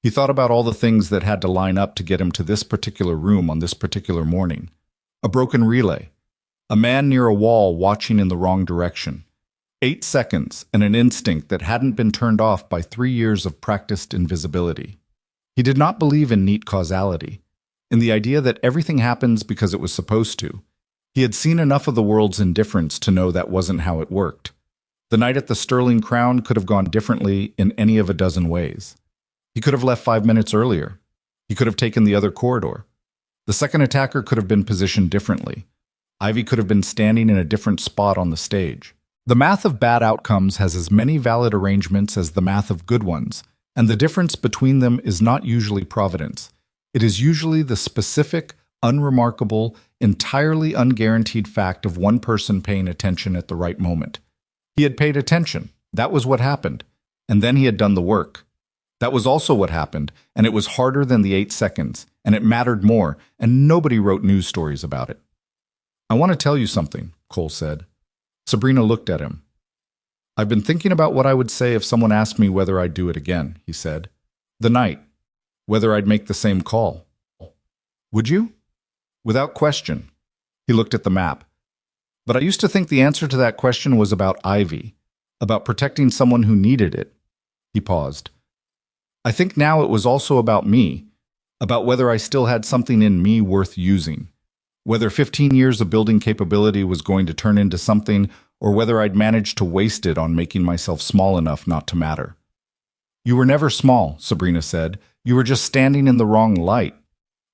He thought about all the things that had to line up to get him to this particular room on this particular morning. A broken relay. A man near a wall watching in the wrong direction. 8 seconds and an instinct that hadn't been turned off by 3 years of practiced invisibility. He did not believe in neat causality, in the idea that everything happens because it was supposed to. He had seen enough of the world's indifference to know that wasn't how it worked. The night at the Sterling Crown could have gone differently in any of a dozen ways. He could have left 5 minutes earlier. He could have taken the other corridor. The second attacker could have been positioned differently. Ivy could have been standing in a different spot on the stage. The math of bad outcomes has as many valid arrangements as the math of good ones, and the difference between them is not usually providence. It is usually the specific, unremarkable, entirely unguaranteed fact of one person paying attention at the right moment. He had paid attention. That was what happened. And then he had done the work. That was also what happened, and it was harder than the 8 seconds, and it mattered more, and nobody wrote news stories about it. I want to tell you something, Cole said. Sabrina looked at him. I've been thinking about what I would say if someone asked me whether I'd do it again, he said. The night. Whether I'd make the same call. Would you? Without question. He looked at the map. But I used to think the answer to that question was about Ivy, about protecting someone who needed it. He paused. I think now it was also about me, about whether I still had something in me worth using, whether 15 years of building capability was going to turn into something, or whether I'd managed to waste it on making myself small enough not to matter. You were never small, Sabrina said. You were just standing in the wrong light.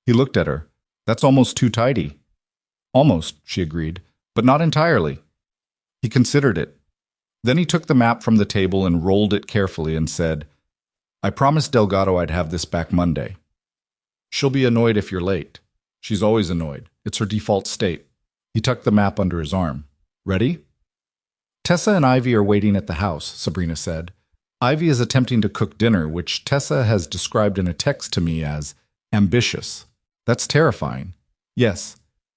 He looked at her. That's almost too tidy. Almost, she agreed, but not entirely. He considered it. Then he took the map from the table and rolled it carefully and said, I promised Delgado I'd have this back Monday. She'll be annoyed if you're late. She's always annoyed. It's her default state. He tucked the map under his arm. Ready? Tessa and Ivy are waiting at the house, Sabrina said. Ivy is attempting to cook dinner, which Tessa has described in a text to me as ambitious. That's terrifying. Yes.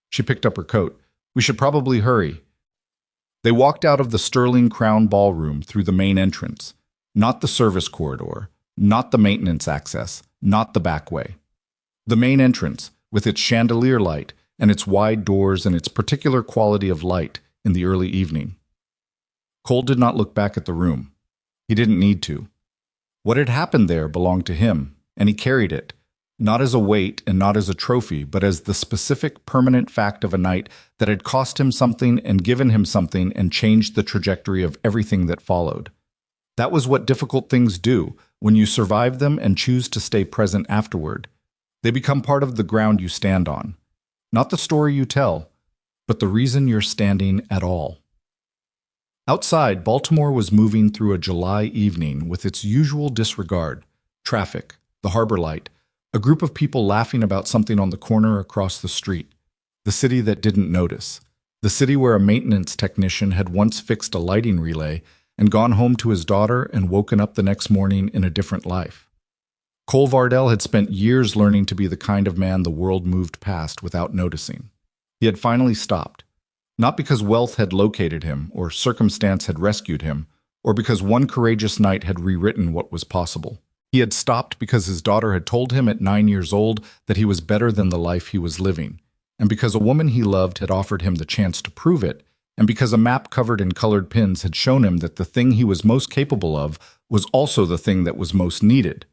She picked up her coat. We should probably hurry. They walked out of the Sterling Crown ballroom through the main entrance, not the service corridor, not the maintenance access, not the back way. The main entrance, with its chandelier light and its wide doors and its particular quality of light in the early evening. Cole did not look back at the room. He didn't need to. What had happened there belonged to him, and he carried it, not as a weight and not as a trophy, but as the specific, permanent fact of a night that had cost him something and given him something and changed the trajectory of everything that followed. That was what difficult things do when you survive them and choose to stay present afterward. They become part of the ground you stand on. Not the story you tell, but the reason you're standing at all. Outside, Baltimore was moving through a July evening with its usual disregard, traffic, the harbor light, a group of people laughing about something on the corner across the street, the city that didn't notice, the city where a maintenance technician had once fixed a lighting relay and gone home to his daughter and woken up the next morning in a different life. Cole Vardell had spent years learning to be the kind of man the world moved past without noticing. He had finally stopped. Not because wealth had located him, or circumstance had rescued him, or because one courageous night had rewritten what was possible. He had stopped because his daughter had told him at 9 years old that he was better than the life he was living, and because a woman he loved had offered him the chance to prove it, and because a map covered in colored pins had shown him that the thing he was most capable of was also the thing that was most needed,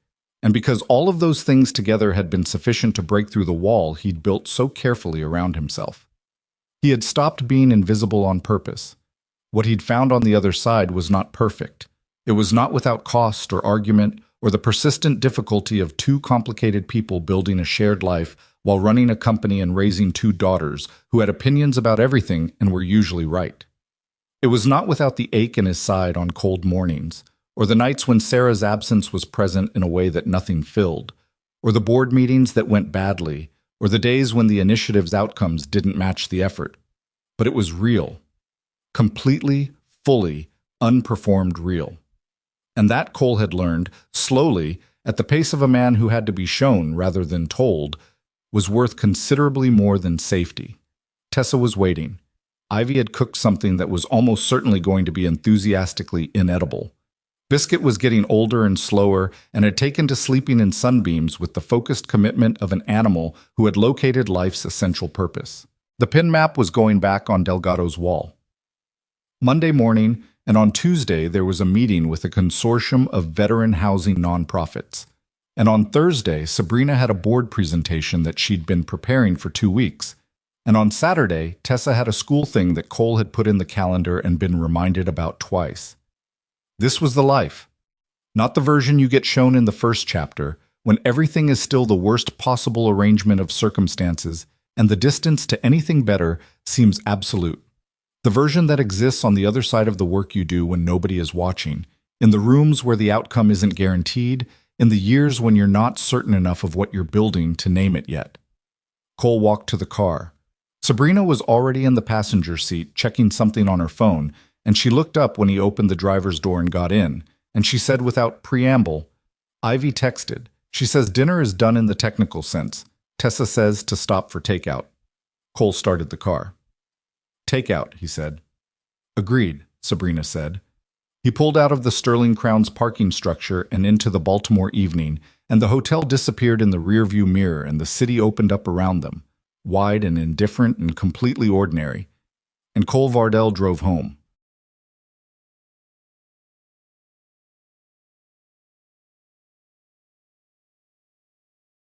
and because all of those things together had been sufficient to break through the wall he'd built so carefully around himself. He had stopped being invisible on purpose. What he'd found on the other side was not perfect. It was not without cost or argument or the persistent difficulty of two complicated people building a shared life while running a company and raising two daughters who had opinions about everything and were usually right. It was not without the ache in his side on cold mornings, or the nights when Sarah's absence was present in a way that nothing filled, or the board meetings that went badly, or the days when the initiative's outcomes didn't match the effort. But it was real. Completely, fully, unperformed real. And that, Cole had learned, slowly, at the pace of a man who had to be shown rather than told, was worth considerably more than safety. Tessa was waiting. Ivy had cooked something that was almost certainly going to be enthusiastically inedible. Biscuit was getting older and slower and had taken to sleeping in sunbeams with the focused commitment of an animal who had located life's essential purpose. The pin map was going back on Delgado's wall. Monday morning and on Tuesday there was a meeting with a consortium of veteran housing nonprofits. And on Thursday, Sabrina had a board presentation that she'd been preparing for 2 weeks. And on Saturday, Tessa had a school thing that Cole had put in the calendar and been reminded about twice. This was the life. Not the version you get shown in the first chapter, when everything is still the worst possible arrangement of circumstances, and the distance to anything better seems absolute. The version that exists on the other side of the work you do when nobody is watching, in the rooms where the outcome isn't guaranteed, in the years when you're not certain enough of what you're building to name it yet. Cole walked to the car. Sabrina was already in the passenger seat checking something on her phone, and she looked up when he opened the driver's door and got in, and she said without preamble, "Ivy texted. She says dinner is done in the technical sense. Tessa says to stop for takeout." Cole started the car. "Takeout," he said. "Agreed," Sabrina said. He pulled out of the Sterling Crown's parking structure and into the Baltimore evening, and the hotel disappeared in the rearview mirror and the city opened up around them, wide and indifferent and completely ordinary. And Cole Vardell drove home.